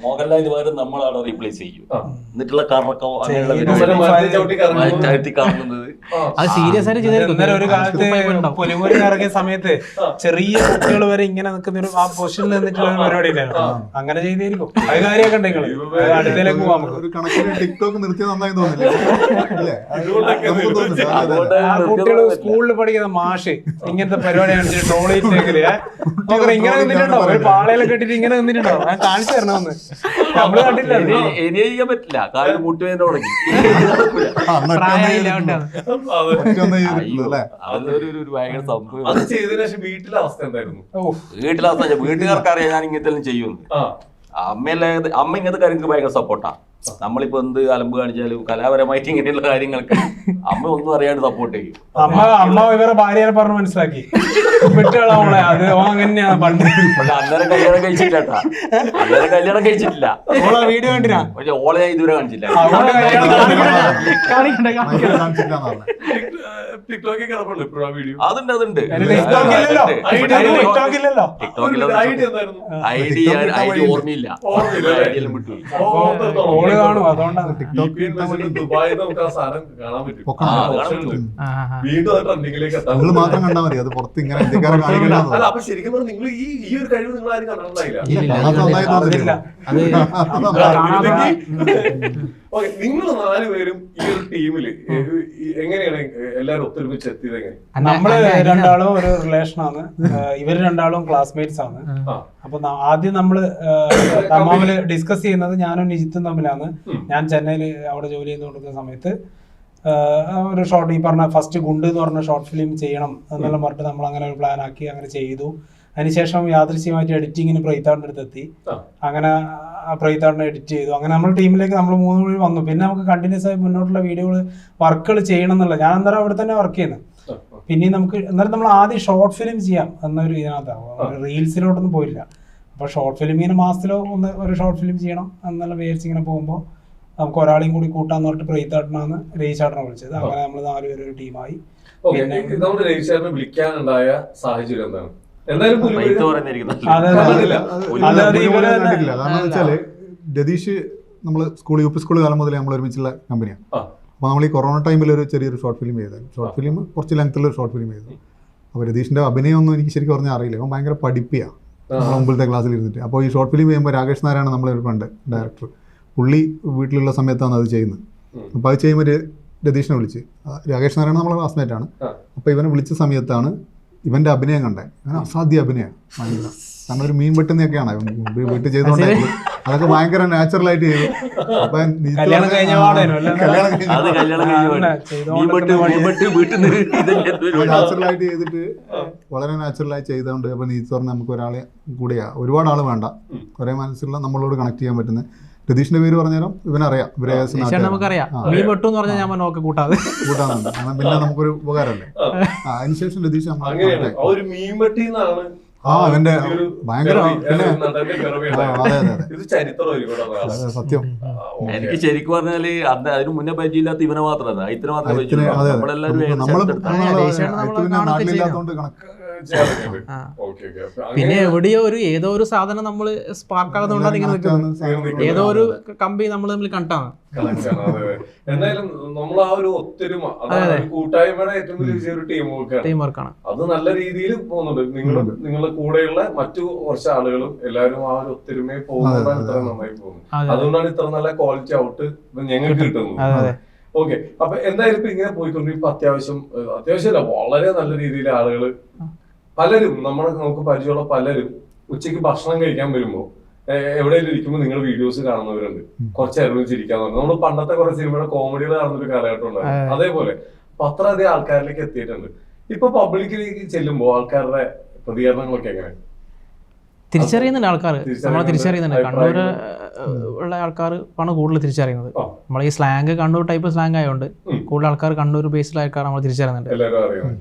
മോഹൻലാലിന് പകരം നമ്മളവിടെ റീപ്ലേസ് ചെയ്യും. എന്നിട്ടുള്ള കറക്കോ അങ്ങനെയുള്ള ചവിട്ടി കാണുന്നത് അത് സീരിയസ് ആയിട്ട് ചെയ്തായിരിക്കും. ഇന്നലെ ഒരു കാലത്ത് പുലിമുരി ഇറങ്ങിയ സമയത്ത് ചെറിയ കുട്ടികൾ വരെ ഇങ്ങനെ നിൽക്കുന്ന ഒരു ആ പൊസിഷനിൽ നിന്നിട്ടുള്ള ഒരു പരിപാടി ഉണ്ടായിരുന്നു. അങ്ങനെ ചെയ്തായിരിക്കും. അത് കാര്യമൊക്കെ ഉണ്ടെങ്കിൽ അടുത്തേക്ക് പോവാം. ഒരു കണക്കിന് ടിക്ടോക്ക് നിർത്തിയത് നന്നായി തോന്നില്ല. ആ കുട്ടികൾ സ്കൂളിൽ പഠിക്കുന്ന മാഷ് ഇങ്ങനത്തെ പരിപാടി കാണിച്ചിട്ട് ട്രോളിയിട്ടേക്കില് ഇങ്ങനെ നിന്നിട്ടുണ്ടോ? ഒരു പാളയിലൊക്കെ കെട്ടിട്ട് ഇങ്ങനെ നിന്നിട്ടുണ്ടോ? ഞാൻ കാണിച്ചു തരണമെന്ന്. നമ്മള് കണ്ടില്ല. ഇനി ചെയ്യാൻ പറ്റില്ല, കാര്യം മുട്ടുവേദന തുടങ്ങി. അതൊരു ഭയങ്കര സംഭവം. അത് ചെയ്തതിനു ശേഷം വീട്ടിലെ അവസ്ഥ എന്തായിരുന്നു? വീട്ടിലെ അവസ്ഥ വീട്ടുകാർക്ക് അറിയാം ഞാൻ ഇങ്ങനത്തെ ചെയ്യുന്നു. അമ്മ ഇങ്ങനത്തെ കാര്യങ്ങൾക്ക് ഭയങ്കര സപ്പോർട്ടാ. നമ്മളിപ്പോ എന്ത് അലമ്പ് കാണിച്ചാലും കലാപരമായിട്ട് ഇങ്ങനെയുള്ള കാര്യങ്ങൾക്ക് അമ്മ ഒന്നും അറിയാണ്ട് സപ്പോർട്ട് ചെയ്യും. അമ്മ ഇവരെ ഭാര്യയെ പറഞ്ഞ് മനസ്സിലാക്കി വിട്ടുകളെ അത് അങ്ങനെയാണ് പണ്ട്. പക്ഷെ അന്നേരം കല്യാണം കഴിച്ചിട്ടാ, അന്നേരം കല്യാണം കഴിച്ചിട്ടില്ല. വീഡിയോ കണ്ടിനാ? പക്ഷെ ഓളെ ഞാൻ ഇതുവരെ കാണിച്ചില്ല. ടിക്ടോക്കിൽ കിടപ്പുണ്ട് ഇപ്പോഴും ആ വീഡിയോ. അതുണ്ട് അതുണ്ട്. ഐഡി ഓർമ്മയില്ല, ഐഡിയെല്ലാം വിട്ടുപോയി. ദുബായിൽ നമുക്ക് ആ സാധനം കാണാൻ പറ്റും. വീണ്ടും അത് ട്രെൻഡിങ്ങിലേക്ക് എത്താൻ നിങ്ങൾ മാത്രം കണ്ടാൽ മതി, അത് പുറത്ത് ഇങ്ങനെ ഇന്ത്യക്കാരെ കാണിക്കില്ല. അല്ല, അപ്പൊ ശരിക്കും പറഞ്ഞാൽ നിങ്ങൾ ഈ ഒരു കഴിവ് നിങ്ങൾ ആരും കണ്ടിട്ടുണ്ടായില്ല. ഓക്കെ, നിങ്ങൾ 4 പേരും ഈ ഒരു ടീമില് എങ്ങനെയാണ് എല്ലാരും ഒത്തൊരുമിച്ച് എത്തിയത്? എങ്ങനെ? നമ്മള് രണ്ടാളും ഒരു റിലേഷനാണ്. ഇവര് രണ്ടാളും ക്ലാസ്മേറ്റ്സ് ആണ്. അപ്പൊ ആദ്യം നമ്മള് തമാമില് ഡിസ്കസ് ചെയ്യുന്നത് ഞാനും നിജിത്തും തമ്മിലാണ്. ഞാൻ ചെന്നൈയിൽ അവിടെ ജോലി ചെയ്തുകൊണ്ടിരുന്ന സമയത്ത് ഒരു ഷോർട്ട്, ഈ പറഞ്ഞ ഫസ്റ്റ് ഗുണ്ട് എന്ന് പറഞ്ഞ ഷോർട്ട് ഫിലിം ചെയ്യണം എന്നെല്ലാം പറഞ്ഞിട്ട് നമ്മൾ അങ്ങനെ ഒരു പ്ലാൻ ആക്കി അങ്ങനെ ചെയ്തു. അതിനുശേഷം യാദൃശ്യമായിട്ട് എഡിറ്റിങ്ങിന് പ്രൈത്താടിൻ്റെ അടുത്തെത്തി. അങ്ങനെ പ്രൈത്താടിനെ എഡിറ്റ് ചെയ്തു. അങ്ങനെ നമ്മുടെ ടീമിലേക്ക് നമ്മൾ 3 പേര് വന്നു. പിന്നെ നമുക്ക് കണ്ടിന്യൂസ് ആയി മുന്നോട്ടുള്ള വീഡിയോകൾ വർക്കുകൾ ചെയ്യണം എന്നുള്ള, ഞാൻ അന്നേരം അവിടെ തന്നെ വർക്ക് ചെയ്യുന്നത്. പിന്നെ നമുക്ക് എന്നാലും നമ്മൾ ആദ്യം ഷോർട്ട് ഫിലിം ചെയ്യാം എന്നൊരു ഇതിനകത്താണ്, റീൽസിലോട്ടൊന്നും പോയില്ല. അപ്പോൾ ഷോർട്ട് ഫിലിം ഇങ്ങനെ മാസത്തിലോ ഒരു ഷോർട്ട് ഫിലിം ചെയ്യണം എന്നെല്ലാം വിചാരിച്ച് ഇങ്ങനെ പോകുമ്പോൾ നമുക്ക് ഒരാളെയും കൂടി കൂട്ടാന്ന് പറഞ്ഞിട്ട് പ്രൈത്താടിനാണ് രജിചാട്ടനെ വിളിച്ചത്. അങ്ങനെ നമ്മൾ 4 പേര് ഒരു ടീമായി. നമ്മുടെ രജിചാട്ടനെ വിളിക്കാനുണ്ടായ സാഹചര്യം എന്താണ്? എന്തായാലും കാരണം വെച്ചാല് രതീഷ് നമ്മള് യു പി സ്കൂൾ കാലം മുതലേ നമ്മൾ ഒരുമിച്ചുള്ള കമ്പനിയാണ്. അപ്പോൾ നമ്മൾ ഈ കൊറോണ ടൈമിൽ ഒരു ചെറിയൊരു ഷോർട്ട് ഫിലിം ചെയ്താൽ, ഷോർട്ട് ഫിലിം കുറച്ച് ലെങ്ത്തുള്ള ഒരു ഷോർട്ട് ഫിലിം ചെയ്തു. അപ്പോൾ രതീഷിൻ്റെ അഭിനയമൊന്നും എനിക്ക് ശരിക്കും പറഞ്ഞാൽ അറിയില്ല. അവൻ ഭയങ്കര പഠിപ്പിയാണ് നമ്മൾ മുമ്പിലത്തെ ക്ലാസ്സിൽ ഇരുന്നിട്ട്. അപ്പോൾ ഈ ഷോർട്ട് ഫിലിം ചെയ്യുമ്പോൾ രാകേഷ് നാരായണ നമ്മളൊരു ഫ്രണ്ട് ഡയറക്ടർ, പുള്ളി വീട്ടിലുള്ള സമയത്താണ് അത് ചെയ്യുന്നത്. അപ്പോൾ അത് ചെയ്യുമ്പോൾ രതീഷിനെ വിളിച്ച്, രാകേഷ് നാരായണ നമ്മളെ ക്ലാസ്മേറ്റാണ്. അപ്പോൾ ഇവനെ വിളിച്ച സമയത്താണ് ഇവന്റെ അഭിനയം കണ്ടേ. അങ്ങനെ അസാധ്യ അഭിനയം ഭയങ്കര. കാരണം ഒരു മീൻ വെട്ടുന്നൊക്കെയാണ് വീട്ടിൽ ചെയ്തോണ്ടായിരുന്നു. അതൊക്കെ ഭയങ്കര നാച്ചുറലായിട്ട് ചെയ്തു. അപ്പൊ നാച്ചുറലായിട്ട് ചെയ്തിട്ട് വളരെ നാച്ചുറലായി ചെയ്തോണ്ട് അപ്പൊ നീ പറഞ്ഞ നമുക്ക് ഒരാളെ കൂടെയാ, ഒരുപാട് ആള് വേണ്ട, ഒരേ മനസ്സിലുള്ള നമ്മളോട് കണക്ട് ചെയ്യാൻ പറ്റുന്ന. രതീഷിന്റെ പേര് പറഞ്ഞാലും ഇവനറിയാം, കൂട്ടാനുണ്ട്. കാരണം പിന്നെ നമുക്കൊരു ഉപകാരമല്ലേ. അതിനുശേഷം രതീഷ് അവന്റെ ഭയങ്കര സത്യം. എനിക്ക് ശരിക്കും പറഞ്ഞാല് അതിന് മുന്നേ പരിചയമില്ലാത്ത ഇവനെ മാത്രമല്ല, ഇത്ര മാത്രമേ നാട്ടിലില്ലാത്തോണ്ട് കണക്ക്. പിന്നെ എവിടെയോ ഏതോ ഒരു സാധനം നമ്മള് സ്പാർക്ക് ആകുന്നതുകൊണ്ടാണ് ഇങ്ങനെ നിൽക്കുന്നത്. ഏതോ ഒരു കമ്പനി നമ്മൾ തമ്മിൽ കണ്ടാണ്. എന്തായാലും നമ്മൾ ആ ഒരു ഒത്തൊരുമ, കൂട്ടായ്മയുടെ ഏറ്റവും വലിയ ടീം വർക്കാണ്. അത് നല്ല രീതിയിൽ പോകുന്നുണ്ട്. നിങ്ങളുടെ കൂടെയുള്ള മറ്റു കുറച്ച് ആളുകളും എല്ലാവരും ആ ഒരു ഒത്തൊരുമയിൽ പോകുന്നതാണ് ഇത്ര നന്നായി പോകുന്നത്. അതുകൊണ്ടാണ് ഇത്ര നല്ല ക്വാളിറ്റി ഔട്ട് ഞങ്ങൾക്ക് കിട്ടുന്നത്. ഓക്കെ, അപ്പൊ എന്തായാലും ഇപ്പൊ ഇങ്ങനെ പോയിക്കൊണ്ട് ഇപ്പൊ അത്യാവശ്യമല്ല വളരെ നല്ല രീതിയിൽ ആളുകൾ പലരും നമുക്ക് പരിചയമുള്ള പലരും ഉച്ചയ്ക്ക് ഭക്ഷണം കഴിക്കാൻ വരുമ്പോ എവിടെയെങ്കിലും ഇരിക്കുമ്പോൾ നിങ്ങൾ വീഡിയോസ് കാണുന്നവരുണ്ട്. കുറച്ച് ഒരുമിച്ചിരിക്കാന്ന് പറഞ്ഞു. നമ്മൾ പണ്ടത്തെ കുറെ സിനിമയുടെ കോമഡികൾ കാണുന്ന ഒരു കാലഘട്ടം ഉണ്ടായിരുന്നു. അതേപോലെ അപ്പൊ അത്രയധികം ആൾക്കാരിലേക്ക് എത്തിയിട്ടുണ്ട്. ഇപ്പൊ പബ്ലിക്കിലേക്ക് ചെല്ലുമ്പോൾ ആൾക്കാരുടെ പ്രതികരണങ്ങളൊക്കെ എങ്ങനെ? തിരിച്ചറിയുന്നുണ്ട് ആൾക്കാർ, നമ്മളെ തിരിച്ചറിയുന്നുണ്ട്. കണ്ണൂർ ഉള്ള ആൾക്കാർ ആണ് കൂടുതൽ തിരിച്ചറിയുന്നത്. നമ്മൾ ഈ സ്ലാങ് കണ്ണൂർ ടൈപ്പ് സ്ലാങ് ആയതുകൊണ്ട് കൂടുതൽ ആൾക്കാർ കണ്ണൂർ ബേസ്ഡ് ആൾക്കാർ നമ്മൾ തിരിച്ചറിയുന്നുണ്ട്. എല്ലാവരും അറിയുന്നത്.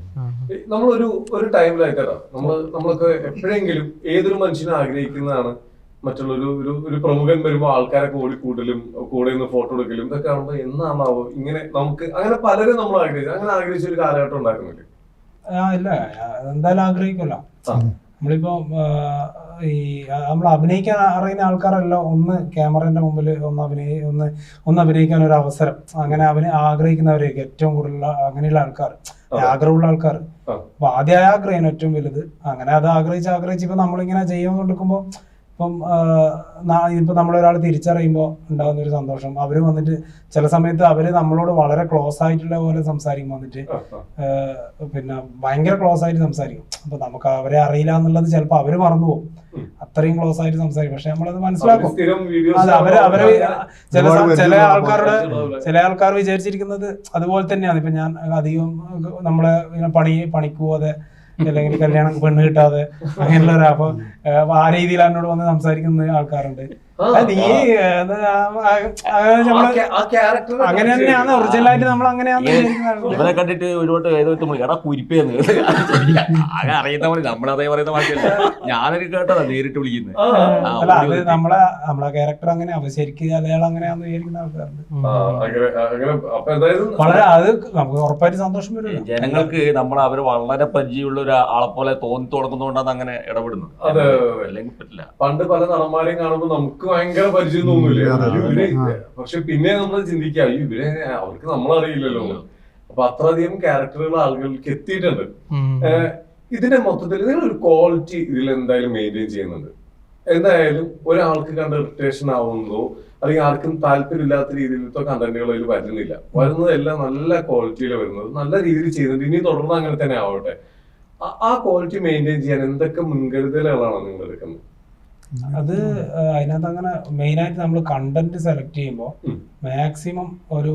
നമ്മളൊരു ടൈമിലായിട്ടാ നമ്മളൊക്കെ എപ്പോഴെങ്കിലും ഏതൊരു മനുഷ്യനും ആഗ്രഹിക്കുന്നതാണ് മറ്റുള്ള ഒരു പ്രമുഖൻ വരുമ്പോൾ ആൾക്കാരൊക്കെ ഓടിക്കൂടലും കൂടെ നിന്ന് ഫോട്ടോ എടുക്കലും ഇതൊക്കെ കാണുമ്പോൾ എന്നാണാവോ ഇങ്ങനെ നമുക്ക് അങ്ങനെ പലരും നമ്മൾ ആഗ്രഹിച്ച ഒരു കാലഘട്ടം ഉണ്ടാക്കുന്നില്ലേ? ഇല്ല, എന്തായാലും ആഗ്രഹിക്കുമല്ലോ. നമ്മളിപ്പോ ഈ നമ്മൾ അഭിനയിക്കാൻ അറിയുന്ന ആൾക്കാരെല്ലാം ഒന്ന് ക്യാമറന്റെ മുമ്പിൽ ഒന്ന് അഭിനയിക്കാൻ ഒരു അവസരം അങ്ങനെ ആഗ്രഹിക്കുന്നവരെയൊക്കെ ഏറ്റവും കൂടുതൽ അങ്ങനെയുള്ള ആൾക്കാർ, ആഗ്രഹമുള്ള ആൾക്കാർ. അപ്പൊ ആദ്യം ആഗ്രഹം ഏറ്റവും വലുത്. അങ്ങനെ അത് ആഗ്രഹിച്ച് ഇപ്പൊ നമ്മളിങ്ങനെ ചെയ്യാൻ കൊടുക്കുമ്പോ ഇപ്പൊ നമ്മളൊരാൾ തിരിച്ചറിയുമ്പോൾ ഉണ്ടാകുന്ന ഒരു സന്തോഷം. അവര് വന്നിട്ട് ചില സമയത്ത് അവര് നമ്മളോട് വളരെ ക്ലോസ് ആയിട്ടുള്ള പോലെ സംസാരിക്കും, വന്നിട്ട് പിന്നെ ഭയങ്കര ക്ലോസ് ആയിട്ട് സംസാരിക്കും. അപ്പൊ നമുക്ക് അവരെ അറിയില്ല എന്നുള്ളത് ചിലപ്പോ അവര് മറന്നുപോകും, അത്രയും ക്ലോസ് ആയിട്ട് സംസാരിക്കും. പക്ഷെ നമ്മളത് മനസ്സിലാക്കും. അത് അവര് ചില ആൾക്കാർ വിചാരിച്ചിരിക്കുന്നത് അതുപോലെ തന്നെയാണ്. ഇപ്പൊ ഞാൻ അധികം നമ്മളെ പണിക്ക് പോവാതെ അല്ലെങ്കിൽ കല്യാണം പെണ്ണ് കിട്ടാതെ അങ്ങനെയുള്ള അപ്പൊ ആ രീതിയിൽ എന്നോട് വന്ന് സംസാരിക്കുന്ന ആൾക്കാരുണ്ട്. അങ്ങനെ തന്നെയാണ് ഒറിജിനലായിട്ട് നമ്മൾ അങ്ങനെയാണ് ഇവരെ കണ്ടിട്ട് ഒരുപാട് എടാ കുരിപ്പേന്ന് അറിയുന്ന പോലെ നമ്മളതേ പറയുന്ന ഭാഷയല്ല. ഞാനൊരു കേട്ടതാ നേരിട്ട് വിളിക്കുന്നത്. അല്ല, അത് നമ്മളെ ക്യാരക്ടർ അങ്ങനെ ശരിക്കും അയാൾ അങ്ങനെയാന്ന് വിചാരിക്കുന്ന ആൾക്കാരുണ്ട്. വളരെ അത് നമുക്ക് ഉറപ്പായിട്ട് സന്തോഷം വരും. ജനങ്ങൾക്ക് നമ്മൾ അവര് വളരെ പരിചയമുള്ള ഒരു ആളെ പോലെ തോന്നി തുടങ്ങുന്നതുകൊണ്ടാണ് അങ്ങനെ ഇടപെടുന്നത്. അല്ലെങ്കിൽ പറ്റില്ല. പണ്ട് പല നടന്മാരെയും കാണുമ്പോൾ നമുക്ക് ഭയങ്കര പരിചയം തോന്നൂലേ? പക്ഷെ പിന്നെ നമ്മൾ ചിന്തിക്കുക ഇവരെ അവർക്ക് നമ്മളറിയില്ലല്ലോ. അപ്പൊ അത്രയധികം ക്യാരക്ടറുകൾ ആളുകൾക്ക് എത്തിയിട്ടുണ്ട്. ഇതിന്റെ മൊത്തത്തിൽ നിങ്ങളൊരു ക്വാളിറ്റി ഇതിൽ എന്തായാലും മെയിൻറ്റെയിൻ ചെയ്യുന്നുണ്ട്. എന്തായാലും ഒരാൾക്ക് കണ്ട് ഇറിറ്റേഷൻ ആവുന്നതോ അല്ലെങ്കിൽ ആർക്കും താല്പര്യമില്ലാത്ത രീതിയിലത്തെ കണ്ടന്റുകൾ അതിൽ വരുന്നില്ല. വരുന്നതെല്ലാം നല്ല ക്വാളിറ്റിയിൽ വരുന്നത്, നല്ല രീതിയിൽ ചെയ്യുന്നുണ്ട്. ഇനി തുടർന്ന് അങ്ങനെ തന്നെ ആവട്ടെ. ആ ക്വാളിറ്റി മെയിൻറ്റെയിൻ ചെയ്യാൻ എന്തൊക്കെ മുൻകരുതലുകളാണ് നിങ്ങൾ എടുക്കുന്നത്? അത് അതിനകത്ത് അങ്ങനെ മെയിനായിട്ട് നമ്മൾ കണ്ടന്റ് സെലക്ട് ചെയ്യുമ്പോൾ മാക്സിമം ഒരു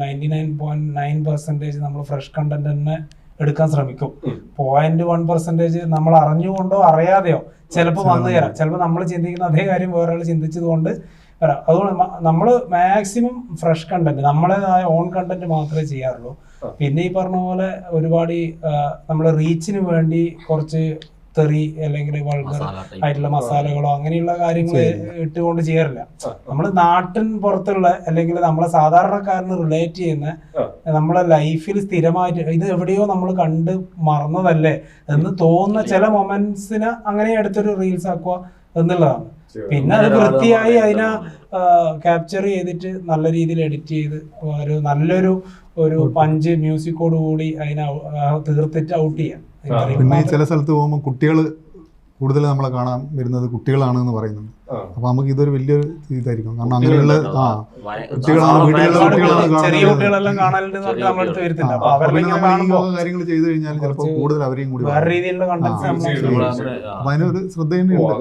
99.9% നമ്മൾ ഫ്രഷ് കണ്ടന്റ് തന്നെ എടുക്കാൻ ശ്രമിക്കും. 0.1% നമ്മൾ അറിഞ്ഞുകൊണ്ടോ അറിയാതെയോ ചിലപ്പോൾ വന്നു തരാം. ചിലപ്പോൾ നമ്മൾ ചിന്തിക്കുന്ന അതേ കാര്യം വേറൊരാൾ ചിന്തിച്ചത് കൊണ്ട് വരാം. അതുകൊണ്ട് നമ്മൾ മാക്സിമം ഫ്രഷ് കണ്ടന്റ്, നമ്മളേതായ ഓൺ കണ്ടന്റ് മാത്രമേ ചെയ്യാറുള്ളൂ. പിന്നെ ഈ പറഞ്ഞ പോലെ ഒരുപാട് നമ്മൾ റീച്ചിന് വേണ്ടി കുറച്ച് തെറി അല്ലെങ്കിൽ വൾഗർ ആയിട്ടുള്ള മസാലകളോ അങ്ങനെയുള്ള കാര്യങ്ങൾ ഇട്ടുകൊണ്ട് ചെയ്യാറില്ല. നമ്മൾ നാട്ടിൻ പുറത്തുള്ള അല്ലെങ്കിൽ നമ്മളെ സാധാരണക്കാരന് റിലേറ്റ് ചെയ്യുന്ന നമ്മളെ ലൈഫിൽ സ്ഥിരമായിട്ട് ഇത് എവിടെയോ നമ്മൾ കണ്ട് മറന്നതല്ലേ എന്ന് തോന്നുന്ന ചില മൊമെന്റ്സിന് അങ്ങനെ എടുത്തൊരു റീൽസ് ആക്കുക എന്നുള്ളതാണ്. പിന്നെ അത് വൃത്തിയായി അതിനെ ക്യാപ്ചർ ചെയ്തിട്ട് നല്ല രീതിയിൽ എഡിറ്റ് ചെയ്ത് ഒരു നല്ലൊരു പഞ്ച് മ്യൂസിക്കോട് കൂടി അതിനെ തീർത്തിട്ട് ഔട്ട് ചെയ്യാം. പിന്നെ ചില സ്ഥലത്ത് പോകുമ്പോൾ കുട്ടികൾ കൂടുതൽ നമ്മളെ കാണാൻ വരുന്നത് കുട്ടികളാണെന്ന് പറയുന്നുണ്ട്. അപ്പൊ നമുക്ക് ഇതൊരു വലിയൊരു ഇതായിരിക്കും. കാരണം അങ്ങനെയുള്ള ചെറിയ കുട്ടികളെല്ലാം കാണലുണ്ട് കാര്യങ്ങൾ ചെയ്തു കഴിഞ്ഞാൽ ചിലപ്പോൾ കൂടുതൽ അവരെയും കൂടി വേറെ രീതിയിലുള്ള കണ്ടന്റ് അപ്പൊ അതിനൊരു ശ്രദ്ധ തന്നെയുണ്ട്.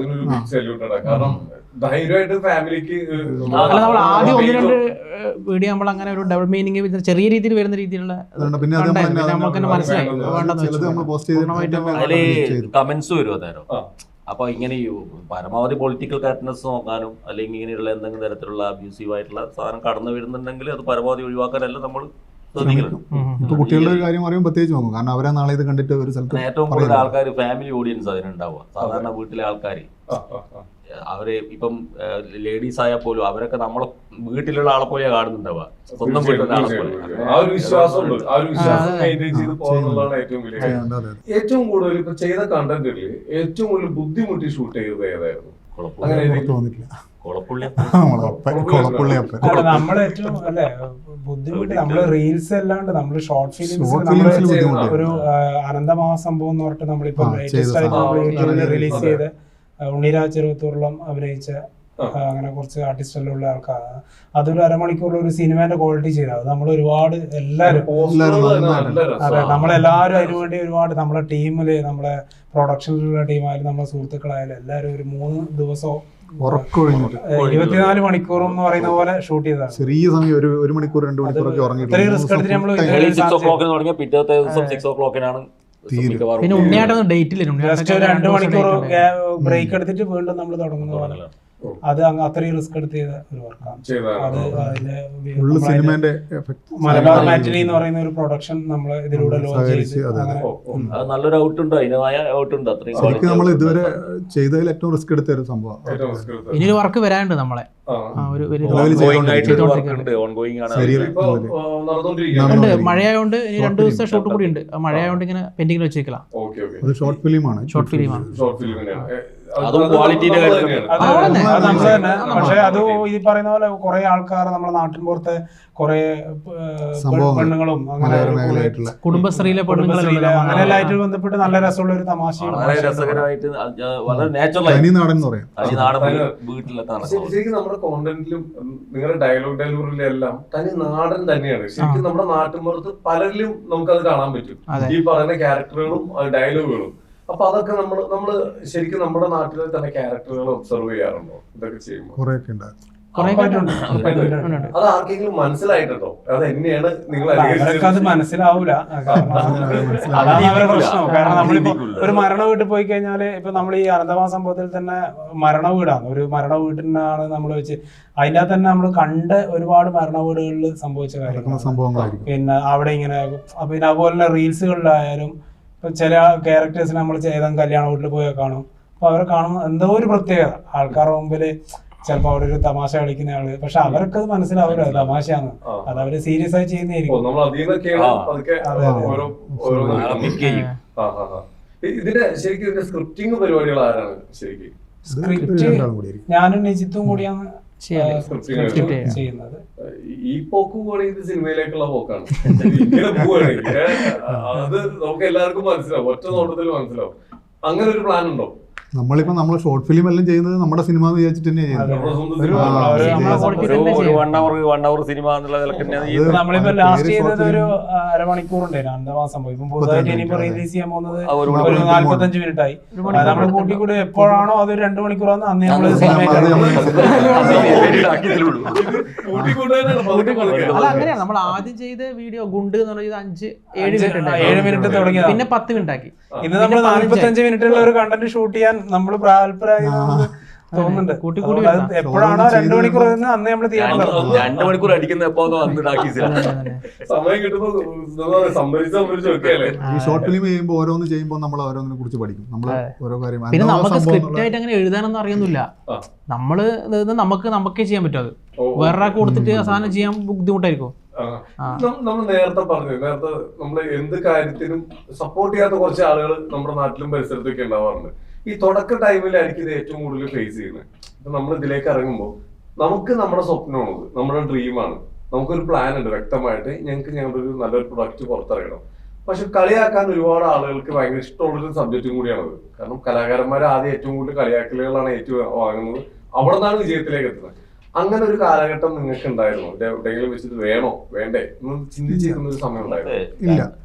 നമ്മൾ ആദ്യം 1-2 വീഡിയോ നമ്മൾ അങ്ങനെ ഒരു ഡബിൾ മീനിങ് ചെറിയ രീതിയിൽ വരുന്ന രീതിയിലുള്ള മനസ്സിലായി കമന്റ്സ് വരും അന്നേരം. അപ്പൊ ഇങ്ങനെ പരമാവധി പൊളിറ്റിക്കൽ കറക്റ്റ്നെസ് നോക്കാനും അല്ലെങ്കിൽ ഇങ്ങനെയുള്ള എന്തെങ്കിലും തരത്തിലുള്ള അബ്യൂസീവ് ആയിട്ടുള്ള സാധനം കടന്നു വരുന്നുണ്ടെങ്കിൽ അത് പരമാവധി ഒഴിവാക്കാനല്ല നമ്മൾ ശ്രദ്ധിക്കണം. ഇപ്പൊ കുട്ടികളുടെ ഒരു കാര്യം പറയുമ്പോൾ പ്രത്യേകിച്ച് നോക്കും. കാരണം അവരെ നാളെ ഇത് കണ്ടിട്ട് ഒരു സ്ഥലത്ത് ഏറ്റവും കൂടുതൽ ആൾക്കാർ ഫാമിലി ഓഡിയൻസ് അതിനുണ്ടാവുക. സാധാരണ വീട്ടിലെ ആൾക്കാർ അവര് ഇപ്പം ലേഡീസ് ആയാൽ പോലും അവരൊക്കെ നമ്മളെ വീട്ടിലുള്ള ആളെ പോലെയാ കാണുന്നുണ്ടാവുക, സ്വന്തം വീട്ടിലുള്ള ആളെ പോലെ. ഏറ്റവും കൂടുതൽ ഇപ്പൊ ചെയ്ത കണ്ടന്റില് ഏറ്റവും കൂടുതൽ ബുദ്ധിമുട്ടി ഷൂട്ട് ചെയ്തത് ഏതായിരുന്നു? നമ്മളേറ്റവും അല്ലെ ബുദ്ധിമുട്ട് നമ്മള് റീൽസ് അല്ലാണ്ട് നമ്മള് ഷോർട്ട് ഫിലിംസ് ഒരു അനന്തമഹാസംഭവം എന്ന് പറഞ്ഞിട്ട് നമ്മളിപ്പോ ലേറ്റസ്റ്റ് ആയിട്ട് റിലീസ് ചെയ്ത് ഉണ്ണിരാജ് ചെറുവത്തൂർളം അഭിനയിച്ച അങ്ങനെ കുറച്ച് ആർട്ടിസ്റ്റുള്ള ആൾക്കാരാണ്. അതൊരു അരമണിക്കൂറിൽ ഒരു സിനിമേന്റെ ക്വാളിറ്റി ചെയ്തത് നമ്മൾ ഒരുപാട് എല്ലാവരും അതെ നമ്മളെല്ലാവരും അതിനുവേണ്ടി ഒരുപാട് നമ്മളെ ടീമില് നമ്മളെ പ്രൊഡക്ഷനിലുള്ള ടീമായാലും നമ്മളെ സുഹൃത്തുക്കളായാലും എല്ലാവരും ഒരു 3 ദിവസമോ ഉറക്കൊഴിഞ്ഞിട്ട് 24 മണിക്കൂറും എന്ന് പറയുന്ന പോലെ ഷൂട്ട് ചെയ്തതാണ്. ചെറിയ സമയം ഒരു മണിക്കൂർ 2 മണിക്കൂറൊക്കെ ഇത്രയും റിസ്ക് എടുത്തിട്ട് നമ്മൾ ഏർലി 6 o'clock തുടങ്ങിയ പിറ്റത്തെ ദിവസം 6 o'clockനാണ് മിക്കവാറും. പിന്നെ ഉണ്ണിയാട്ടൊന്നും ഡേറ്റില്ല. ജസ്റ്റ് ഒരു 2 മണിക്കൂർ ബ്രേക്ക് എടുത്തിട്ട് വീണ്ടും നമ്മൾ തുടങ്ങുന്ന പോലെ അത് അത്രയും റിസ്ക് എടുത്ത് ചെയ്ത ഒരു വർക്കാണ്. അത് ഫുള്ള് സിനിമേന്റെ മലബാർ മാറ്റിനി എന്ന് പറയുന്ന ഒരു പ്രൊഡക്ഷൻ നമ്മൾ ഇതിലൂടെ ലോഞ്ച് ചെയ്ത് അത് നല്ലൊരു ഔട്ടുണ്ട്, അതിനായ ഔട്ടുണ്ട്. അത്രയും ശരിക്കും നമ്മൾ ഇതുവരെ ചെയ്തതിൽ ഏറ്റവും റിസ്ക് എടുത്ത ഒരു സംഭവം. ഇനിയൊരു വർക്ക് വരാനുണ്ട് നമ്മളെ. ഉണ്ട്, മഴയായോണ്ട് ഇനി 2 ദിവസത്തെ ഷൂട്ട് കൂടി ഉണ്ട്. മഴയായോണ്ട് ഇങ്ങനെ പെൻഡിങ്ങിൽ വെച്ചേക്കല. അത് ഷോർട്ട് ഫിലിമാണ്. അതും ക്വാളിറ്റിയുടെ പക്ഷെ അത് ഈ പറയുന്ന പോലെ കുറെ ആൾക്കാർ നമ്മുടെ നാട്ടിൻ പുറത്തെ കുറെ പെണ്ണുങ്ങളും അങ്ങനെ കുടുംബശ്രീയിലെ പെണ്ണുങ്ങളെ അങ്ങനെയെല്ലായിട്ട് ബന്ധപ്പെട്ട് നല്ല രസമുള്ള ഒരു തമാശയും വളരെ രസകരമായിട്ട് വളരെ നാച്ചുറൽ വീട്ടിലെത്താണ്. ശരിക്കും നമ്മുടെ കോണ്ടന്റിലും നിങ്ങളുടെ ഡയലോഗ് ഡെലിവറിയിലും എല്ലാം തനി നാടൻ തന്നെയാണ്. ശരിക്കും നമ്മുടെ നാട്ടിൻപുറത്ത് പലരിലും നമുക്കത് കാണാൻ പറ്റും, ഈ പറയുന്ന ക്യാരക്ടറുകളും ഡയലോഗുകളും. അപ്പൊ അതൊക്കെ നമ്മള് ശരിക്കും നമ്മുടെ നാട്ടിലെ തന്നെ ക്യാരക്ടറുകൾ ഒബ്സർവ് ചെയ്യാറുണ്ടോ ഇതൊക്കെ ചെയ്യുമ്പോൾ? അത് ആർക്കെങ്കിലും മനസ്സിലായിട്ടുണ്ടോ? അത് എന്നെയാണ് നിങ്ങൾ അത് മനസ്സിലാവൂല. അതാണ് അവരുടെ പ്രശ്നം. കാരണം നമ്മളിപ്പോ ഒരു മരണ വീട്ടിൽ പോയി കഴിഞ്ഞാല് ഇപ്പൊ നമ്മൾ ഈ അനന്തമാ സംഭവത്തിൽ തന്നെ മരണ വീടാണ്, ഒരു മരണ വീട്ടിനാണ് നമ്മൾ വെച്ച് അതിൻ്റെ അകത്ത് തന്നെ നമ്മൾ കണ്ട് ഒരുപാട് മരണ വീടുകളിൽ സംഭവിച്ച കാര്യങ്ങൾ. പിന്നെ അവിടെ ഇങ്ങനെ പിന്നെ അതുപോലെ തന്നെ റീൽസുകളിലായാലും ഇപ്പൊ ചില ക്യാരക്ടേഴ്സിന് നമ്മൾ ഏതെങ്കിലും കല്യാണ വീട്ടിൽ പോയാൽ കാണും. അപ്പൊ അവരെ കാണുമ്പോൾ എന്തോ ഒരു പ്രത്യേകത, ആൾക്കാരുടെ മുമ്പില് ചിലപ്പോ അവിടെ ഒരു തമാശ കളിക്കുന്ന ആള്, പക്ഷെ അവർക്ക് അത് മനസ്സിലാവില്ല അത് തമാശയാണ്, അത് അവര് സീരിയസ് ആയി ചെയ്യുന്നതായിരിക്കും. ഇതിന്റെ ശരിക്കും ഇതിന്റെ സ്ക്രിപ്റ്റിംഗ് പരിപാടികൾ ആരാണ് ശരിക്കും? സ്ക്രിപ്റ്റ് ഞാനും നിജിത്തും കൂടിയാണ് ചെയ്യുന്നത്. ഈ പോക്ക് കൂടെ ഇത് സിനിമയിലേക്കുള്ള പോക്കാണ്. ഇങ്ങനെ പോവുകയാണെങ്കിൽ അത് നമുക്ക് എല്ലാവർക്കും മനസ്സിലാവും, ഒറ്റ നോട്ടത്തിൽ മനസ്സിലാവും. അങ്ങനെ ഒരു പ്ലാൻ ഉണ്ടോ? നമ്മളിപ്പോ നമ്മൾ ഷോർട്ട് ഫിലിം എല്ലാം ചെയ്യുന്നത് നമ്മുടെ സിനിമ എന്ന് വിചാരിച്ചിട്ട് തന്നെയാണ് ചെയ്യുന്നത്. നമ്മളിപ്പോ ലാസ്റ്റ് ചെയ്തത് ഒരു അരമണിക്കൂറുണ്ടായിരുന്നു അന്തമാസം. ഇപ്പം പുതുതായിട്ട് ഇനിയിപ്പോ റിലീസ് ചെയ്യാൻ പോകുന്നത് ഒരു 45 മിനിറ്റ് ആയി. നമ്മൾ കൂട്ടി കൂടി എപ്പോഴാണോ അത് 2 മണിക്കൂറാണ് അന്ന് നമ്മള് അങ്ങനെയാണ് നമ്മൾ ആദ്യം ചെയ്ത വീഡിയോ ഗുണ്ട് എന്ന് പറഞ്ഞത് 5-7 മിനിറ്റ് തുടങ്ങി, പിന്നെ 10 മിനിറ്റ് ആക്കി. ഇന്ന് നമ്മൾ 45 മിനിറ്റുള്ള ഒരു കണ്ടന്റ് ഷൂട്ട് ചെയ്യാൻ നമ്മൾ പ്രാൽപരായെന്ന് തോന്നുന്നുണ്ട്. എപ്പോഴാണോ 2 മണിക്കൂർ അന്ന് നമ്മള് 2 മണിക്കൂർ അടിക്കുന്ന സമയം കിട്ടുമ്പോൾ ഈ ഷോർട്ട് ഫിലിം ചെയ്യുമ്പോൾ ഓരോന്ന് ചെയ്യുമ്പോൾ നമ്മൾ ഓരോന്നിനെ കുറിച്ച് പഠിക്കും. നമ്മൾ ഓരോ കാര്യം പിന്നെ നമുക്ക് സ്ക്രിപ്റ്റ് ആയിട്ട് അങ്ങനെ എഴുതാനൊന്നും അറിയുന്നില്ല. നമ്മള് നമുക്കേ ചെയ്യാൻ പറ്റും. അത് വേറെ കൊടുത്തിട്ട് സാധനം ചെയ്യാൻ ബുദ്ധിമുട്ടായിരിക്കും. നമ്മൾ നേരത്തെ നമ്മള് എന്ത് കാര്യത്തിനും സപ്പോർട്ട് ചെയ്യാത്ത കുറച്ച് ആളുകൾ നമ്മുടെ നാട്ടിലും പരിസരത്തൊക്കെ ഉണ്ടാവാറുണ്ട്. ഈ തുടക്ക ടൈമിലായിരിക്കും ഇത് ഏറ്റവും കൂടുതൽ ഫേസ് ചെയ്യുന്നത്. ഇപ്പൊ നമ്മൾ ഇതിലേക്ക് ഇറങ്ങുമ്പോൾ നമുക്ക് നമ്മുടെ സ്വപ്നമാണത്, നമ്മുടെ ഡ്രീമാണ്, നമുക്കൊരു പ്ലാൻ ഉണ്ട് വ്യക്തമായിട്ട്, ഞങ്ങളുടെ ഒരു നല്ലൊരു പ്രൊഡക്റ്റ് പുറത്തിറങ്ങണം. പക്ഷെ കളിയാക്കാൻ ഒരുപാട് ആളുകൾക്ക് ഭയങ്കര ഇഷ്ടമുള്ളൊരു സബ്ജക്റ്റും കൂടിയാണത്. കാരണം കലാകാരന്മാർ ആദ്യം ഏറ്റവും കൂടുതൽ കളിയാക്കലുകളാണ് ഏറ്റവും വാങ്ങുന്നത്, അവിടെ നിന്നാണ് വിജയത്തിലേക്ക് എത്തുന്നത്. അങ്ങനെ ഒരു കാലഘട്ടം നിങ്ങൾക്ക് ഉണ്ടായിരുന്നു? എവിടെയെങ്കിലും വെച്ചിട്ട് വേണോ വേണ്ടേ എന്ന് ചിന്തിച്ചിരുന്ന ഒരു സമയം ഉണ്ടായിരുന്നു?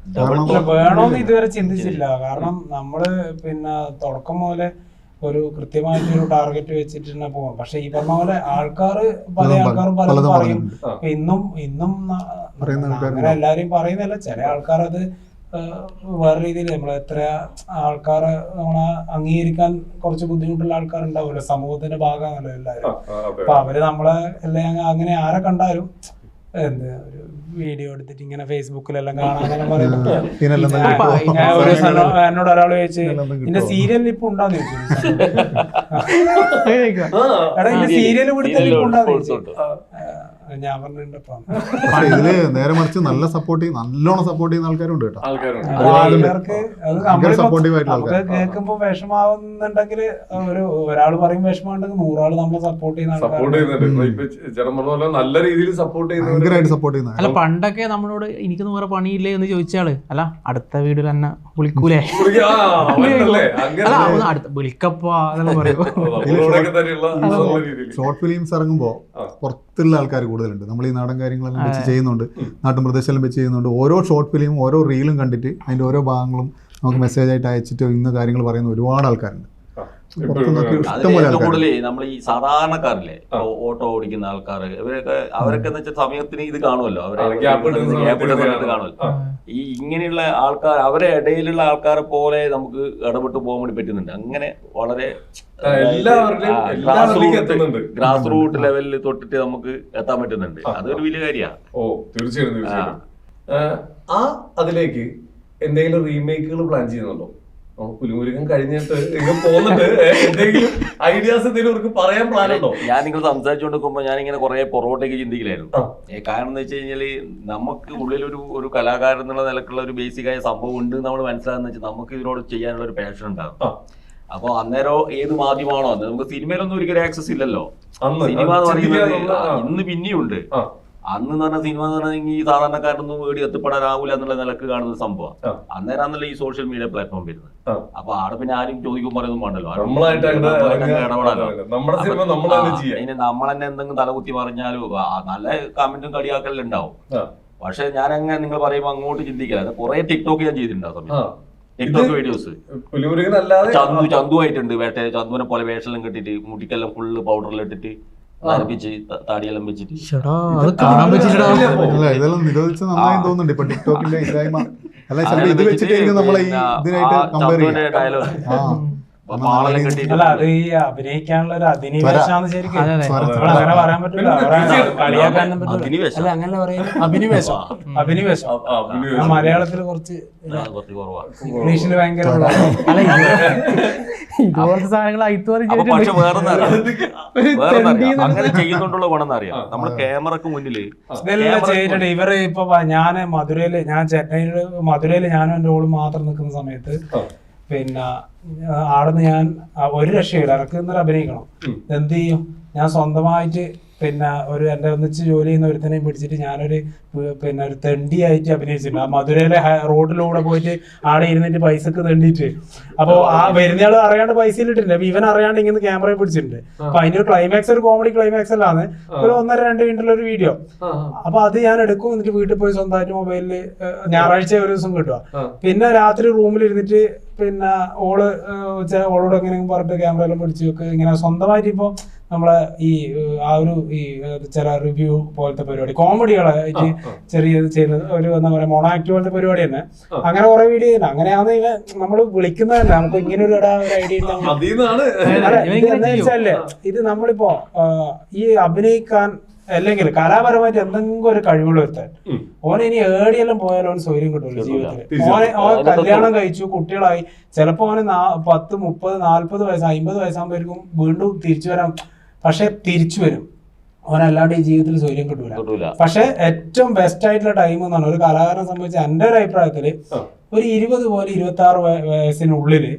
വേണോന്ന് ഇതുവരെ ചിന്തിച്ചില്ല. കാരണം നമ്മള് പിന്നെ തുടക്കം മുതലേ ഒരു കൃത്യമായിട്ടൊരു ടാർഗറ്റ് വെച്ചിട്ട് തന്നെ പോകാം. പക്ഷെ ഈ പറഞ്ഞ പോലെ പല ആൾക്കാരും പലതും പറയും. ഇന്നും അങ്ങനെ എല്ലാരും പറയുന്നല്ല, ചില ആൾക്കാർ അത് വേറെ രീതിയിൽ നമ്മൾ എത്ര ആൾക്കാരെ നമ്മളെ അംഗീകരിക്കാൻ കുറച്ച് ബുദ്ധിമുട്ടുള്ള ആൾക്കാരുണ്ടാവുമല്ലോ, സമൂഹത്തിന്റെ ഭാഗമാണല്ലോ എല്ലാവരും. അപ്പൊ അവര് നമ്മളെ എല്ലാം അങ്ങനെ ആരെ കണ്ടാലും എന്ത് ഒരു വീഡിയോ എടുത്തിട്ട് ഇങ്ങനെ ഫേസ്ബുക്കിലെല്ലാം കാണാൻ പറയുന്നത്. എന്നോട് ഒരാൾ ചോദിച്ചു എന്റെ സീരിയലിൽ ഇപ്പൊ ഉണ്ടാന്ന് ചോദിച്ചു. എടാ എന്റെ സീരിയൽ പിടിച്ചാൽ ഇപ്പൊ ഉണ്ടാന്ന് ചോദിച്ചു. ഞാൻ പറഞ്ഞിട്ടുണ്ടോ ഇതില് നേരെ മറിച്ച് നല്ല നല്ലോണം സപ്പോർട്ട് ചെയ്യുന്ന ആൾക്കാരുണ്ട് കേട്ടോ. ആൾക്കാർക്ക് നമുക്ക് കേൾക്കുമ്പോ വിഷമാവുന്നുണ്ടെങ്കിൽ ഒരാൾ പറയും വിഷമമുണ്ടെങ്കിൽ 100 ആള് നമ്മളെ സപ്പോർട്ട് ചെയ്യുന്ന നല്ല രീതിയിൽ സപ്പോർട്ട് ചെയ്യുന്ന. അല്ല പണ്ടൊക്കെ നമ്മളോട് എനിക്ക് വേറെ പണിയില്ലേ എന്ന് ചോദിച്ചാള് അല്ല അടുത്ത വീട്ടിൽ തന്നെ വിളിക്കൂലേ, അല്ല അടുത്ത വിളിക്കപ്പാ അതെല്ലാം പറയും. ഷോർട്ട് ഫിലിംസ് ഇറങ്ങുമ്പോ പുറത്തുള്ള ആൾക്കാർ കൂടുതലുണ്ട്. നമ്മൾ ഈ നാടൻ കാര്യങ്ങളെല്ലാം വെച്ച് ചെയ്യുന്നുണ്ട്, നാട്ടും പ്രദേശമെല്ലാം വെച്ച് ചെയ്യുന്നുണ്ട്. ഓരോ ഷോർട്ട് ഫിലിമും ഓരോ റീലും കണ്ടിട്ട് അതിൻ്റെ ഓരോ ഭാഗങ്ങളും നമുക്ക് മെസ്സേജ് ആയിട്ട് അയച്ചിട്ട് ഇന്ന കാര്യങ്ങൾ പറയുന്ന ഒരുപാട് ആൾക്കാരുണ്ട്. പുറത്തുനിന്നൊക്കെ അതിൽ ഇഷ്ടംപോലെ ഏറ്റവും ആൾക്കാർ. കൂടുതൽ നമ്മൾ ഈ സാധാരണക്കാരില്ലേ, അവരൊക്കെ ഓടിക്കുന്ന അവരൊക്കെ എന്ന് വെച്ചാൽ സമയത്തിന് ഇത് കാണുമല്ലോ, ഗ്യാപ്പ് കിട്ടുന്ന സമയത്ത് കാണുമല്ലോ. ഈ ഇങ്ങനെയുള്ള ആൾക്കാർ, അവരെ ഇടയിലുള്ള ആൾക്കാരെ പോലെ നമുക്ക് ഇടപെട്ട് പോകാൻ വേണ്ടി പറ്റുന്നുണ്ട്. അങ്ങനെ വളരെ ഗ്രാസ് റൂട്ട് ലെവലിൽ തൊട്ടിട്ട് നമുക്ക് എത്താൻ പറ്റുന്നുണ്ട്. അതൊരു വലിയ കാര്യമാണ്. തീർച്ചയായിട്ടും. ആ അതിലേക്ക് എന്തെങ്കിലും റീമേക്കുകൾ പ്ലാൻ ചെയ്യുന്നുണ്ടോ? പുലിമുരുകൻ കഴിഞ്ഞിട്ട് പോന്നിട്ട് എന്തെങ്കിലും ഐഡിയാസ് എന്തെങ്കിലും അവർക്ക് പറയാൻ പ്ലാൻ ഉണ്ടോ? ഞാൻ നിങ്ങൾ സംസാരിച്ചുകൊണ്ടിരിക്കുമ്പോ ഞാനിങ്ങനെ കുറെ പുറകോട്ടേക്ക് ചിന്തിക്കില്ലായിരുന്നു. കാരണം എന്ന് വെച്ച് കഴിഞ്ഞാല് നമുക്ക് ഉള്ളിലൊരു ഒരു കലാകാരൻ എന്നുള്ള നിലക്കുള്ള ഒരു ബേസിക്കായ സംഭവം ഉണ്ട് നമ്മൾ മനസ്സിലാകുന്ന വെച്ചാൽ നമുക്ക് ഇതിനോട് ചെയ്യാനുള്ള ഒരു പാഷൻ ഉണ്ടാകും. അപ്പൊ അന്നേരം ഏത് മാധ്യമമാണോ അന്ന് നമുക്ക് സിനിമയിലൊന്നും ഒരിക്കലും ആക്സസ് ഇല്ലല്ലോ. സിനിമ എന്ന് പറയുന്നത് ഇന്ന് പിന്നെയുണ്ട്. അന്ന് എന്ന് പറഞ്ഞ സിനിമ എന്ന് പറഞ്ഞാൽ ഈ സാധാരണക്കാരനൊന്നും വേടി എത്തിപ്പെടാനാവൂല എന്നുള്ള നിലക്ക് കാണുന്ന സംഭവം. അന്നേരം അന്നല്ല ഈ സോഷ്യൽ മീഡിയ പ്ലാറ്റ്ഫോം വരുന്നത്. അപ്പൊ ആടെ പിന്നെ ആരും ചോദിക്കും പറയുന്നു വേണ്ടല്ലോ, ഇടപെടാലോ. അതിന് നമ്മൾ തന്നെ എന്തെങ്കിലും തലകുത്തി പറഞ്ഞാലും നല്ല കമന്റും കളിയാക്കലും ഉണ്ടാവും. പക്ഷെ ഞാനങ്ങനെ നിങ്ങൾ പറയുമ്പോ അങ്ങോട്ട് ചിന്തിക്കില്ല. കുറെ ടിക്ടോക്ക് ഞാൻ ചെയ്തിട്ടുണ്ട് ആ സമയത്ത്. TikTok videos ചന്തുവായിട്ടുണ്ട്. ചന്തുവിനെ പോലെ വേഷമെല്ലാം കെട്ടിട്ട് മുടിക്കെല്ലാം ഫുള്ള് പൗഡറിലിട്ടിട്ട് നരപ്പിച്ച് താടിയെല്ലാം വെച്ചിട്ട് ഇതെല്ലാം നിരോധിച്ച് നന്നായി തോന്നുന്നുണ്ട് ഇപ്പൊ ടിക്ടോക്കിന്റെ ഇല്ലായ്മ. അല്ല ചിലപ്പോൾ ഇത് വെച്ചിട്ടായിരിക്കും നമ്മളെ ഈ ഇതിനായിട്ട് കമ്പയർ ചെയ്യുക. അല്ല അത് ഈ അഭിനയിക്കാനുള്ള ഒരു അധിനിവേശാന്ന് ശരിക്കും അങ്ങനെ പറയാൻ പറ്റില്ല. കളിയാക്കാനും പറ്റില്ല. അല്ല അങ്ങനെ പറയുന്നത് അഭിനിവേശം. അഭിനിവേശം മലയാളത്തിൽ കുറച്ച് ഇംഗ്ലീഷിൽ ഭയങ്കര അല്ല ഇതുപോലത്തെ സാധനങ്ങൾ അങ്ങനെ ചെയ്യുന്നുണ്ടുള്ള ഗുണം അറിയാം. നമ്മൾ ക്യാമറക്ക് മുന്നിൽ ഇതെല്ലാം ചെയ്തിട്ടുണ്ട്. ഇവര് ഇപ്പൊ ഞാന് മധുരയില്, ഞാൻ ചെന്നൈയില് മധുരയില് ഞാനും എന്റെ ഓളും മാത്രം നിൽക്കുന്ന സമയത്ത് പിന്നെ ആടുന്ന് ഞാൻ ഒരു രക്ഷയില്ല, എനിക്ക് ഇന്നലെ അഭിനയിക്കണം. എന്ത് ചെയ്യും, ഞാൻ സ്വന്തമായിട്ട് പിന്നെ ഒരു എന്റെ ഒന്നിച്ച് ജോലി ചെയ്യുന്ന ഒരുത്തനെയും പിടിച്ചിട്ട് ഞാനൊരു പിന്നെ ഒരു തെണ്ടിയായിട്ട് അഭിനയിച്ചിട്ടുണ്ട്. ആ മധുരയിലെ റോഡിലൂടെ പോയിട്ട് ആടെ ഇരുന്നിട്ട് പൈസക്ക് തെണ്ടിയിട്ട്. അപ്പൊ ആ വരുന്നയാള് അറിയാണ്ട് പൈസ ഇട്ടിട്ടുണ്ട്. അപ്പൊ ഇവൻ അറിയാണ്ട് ഇങ്ങനെ ക്യാമറ പിടിച്ചിട്ടുണ്ട്. അപ്പൊ അതിന്റെ ഒരു ക്ലൈമാക്സ്, ഒരു കോമഡി ക്ലൈമാക്സ് അല്ലാന്ന്, ഒരു 1.5-2 മിനിറ്റുള്ള ഒരു വീഡിയോ. അപ്പൊ അത് ഞാൻ എടുക്കും, എന്നിട്ട് വീട്ടിൽ പോയി സ്വന്തമായിട്ട് മൊബൈലില് ഞായറാഴ്ച ഒരു ദിവസം കിട്ടുക. പിന്നെ രാത്രി റൂമിൽ ഇരുന്നിട്ട് പിന്നെ ഓളോട് എങ്ങനെ പറഞ്ഞിട്ട് ക്യാമറ എല്ലാം പിടിച്ച് വെക്ക്. ഇങ്ങനെ സ്വന്തമായിട്ട് ഇപ്പൊ നമ്മളെ ഈ ആ ഒരു ഈ ചില റിവ്യൂ പോലത്തെ പരിപാടി, കോമഡികളായിട്ട് ചെറിയ ചെയ്യുന്നത്, ഒരു എന്താ പറയാ മോണോ ആക്ട് പോലത്തെ പരിപാടി തന്നെ. അങ്ങനെ കുറെ വീഡിയോ ചെയ്യുന്നത്. അങ്ങനെയാന്ന് നമ്മൾ വിളിക്കുന്നത് തന്നെ. നമുക്ക് ഇങ്ങനെ ഒരു ഐഡിയ വെച്ചാലേ ഇത് നമ്മളിപ്പോ ഈ അഭിനയിക്കാൻ അല്ലെങ്കിൽ കലാപരമായിട്ട് എന്തെങ്കിലും ഒരു കഴിവുകൾ വരുത്താൻ ഓനെ ഇനി ഏടിയെല്ലാം പോയാലും ഓന് സൗകര്യം കിട്ടുമല്ലോ ജീവിതത്തിൽ. ഓൻ കല്യാണം കഴിച്ചു, കുട്ടികളായി, ചിലപ്പോ ഓന് 10, 30, 40 വയസ്സ് 50 വയസ്സാകുമ്പോഴേക്കും വീണ്ടും തിരിച്ചു വരാം. പക്ഷെ തിരിച്ചു വരും. ഓനല്ലാണ്ട് ഈ ജീവിതത്തിൽ സൗകര്യം കിട്ടൂല. പക്ഷെ ഏറ്റവും ബെസ്റ്റ് ആയിട്ടുള്ള ടൈം എന്നാണ് ഒരു കലാകാരനെ സംബന്ധിച്ച് എന്റെ ഒരു അഭിപ്രായത്തില് ഒരു 20 പോലെ 26 വയസ്സിനുള്ളില്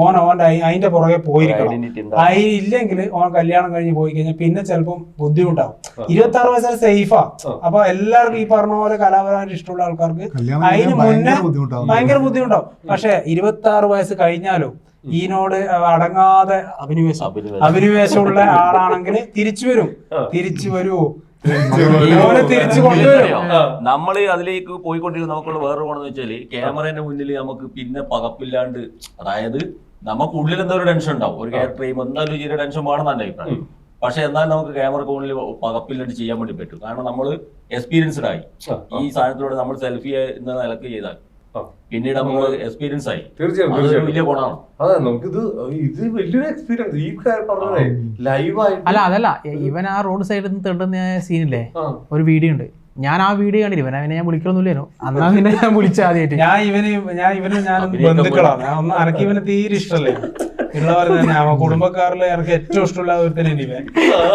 ഓന്റെ അതിന്റെ പുറകെ പോയിരിക്കണം. ഇല്ലെങ്കിൽ ഓൻ കല്യാണം കഴിഞ്ഞ് പോയി കഴിഞ്ഞാൽ പിന്നെ ചിലപ്പം ബുദ്ധിമുട്ടാവും. 26 വയസ്സിൽ സേഫാ. അപ്പൊ എല്ലാവർക്കും ഈ പറഞ്ഞ പോലെ കലാപരമായിട്ട് ഇഷ്ടമുള്ള ആൾക്കാർക്ക് അതിന് മുന്നേ ഭയങ്കര ബുദ്ധിമുട്ടാവും. പക്ഷെ 26 വയസ്സ് കഴിഞ്ഞാലും ഈനോട് അടങ്ങാതെ അഭിനിവേശമുള്ള ആളാണെങ്കിൽ തിരിച്ചു വരൂ തിരിച്ചു കൊണ്ടുവരും. നമ്മള് അതിലേക്ക് പോയിക്കൊണ്ടിരിക്കുന്ന നമുക്കുള്ള വേറൊരു ഗുണം എന്ന് വെച്ചാല് ക്യാമറയുടെ മുന്നിൽ നമുക്ക് പിന്നെ പകപ്പില്ലാണ്ട്, അതായത് നമുക്ക് ഉള്ളിൽ എന്താ ഒരു ടെൻഷൻ ഉണ്ടാവും. ഒരു ക്യാരക്ടർ ചെയ്യുമ്പോൾ എന്തായാലും ചെറിയ ടെൻഷൻ വേണമെന്ന് എന്റെ അഭിപ്രായം. പക്ഷെ എന്നാൽ നമുക്ക് ക്യാമറക്ക് മുന്നിൽ പകപ്പില്ലാണ്ട് ചെയ്യാൻ വേണ്ടി പറ്റും. കാരണം നമ്മൾ എക്സ്പീരിയൻസ്ഡ് ആയി. ഈ സാധനത്തിലൂടെ നമ്മൾ സെൽഫി എന്ന നിലക്ക് ചെയ്താൽ പിന്നീട് നമ്മൾ എക്സ്പീരിയൻസ് ആയി. തീർച്ചയായും വലിയ ഗുണമാണ്. അതെ, നമുക്കിത് വലിയൊരു എക്സ്പീരിയൻസ്. ഈ പറഞ്ഞതേ ലൈവായിട്ട് അല്ല അതല്ല, ഇവൻ ആ റോഡ് സൈഡിൽ നിന്ന് തെണ്ടുന്ന സീനില്ലേ, ഒരു വീഡിയോ ഉണ്ട്. ഞാൻ ആ വീഡിയോ കണ്ടില്ല. ഇവനെ ഞാൻ വിളിക്കണമെന്നില്ലേനോ, അന്നാ പിന്നെ ഞാൻ വിളിച്ച ആദ്യമായിട്ട്. ഞാൻ ബന്ധുക്കളാണ്. എനിക്ക് ഇവന് തീരെ ഇഷ്ടമല്ലേ ഉള്ളവർ തന്നെ. കുടുംബക്കാരിൽ എനിക്ക് ഏറ്റവും ഇഷ്ടമുള്ള ഒരുത്തന്നെ ഇവൻ.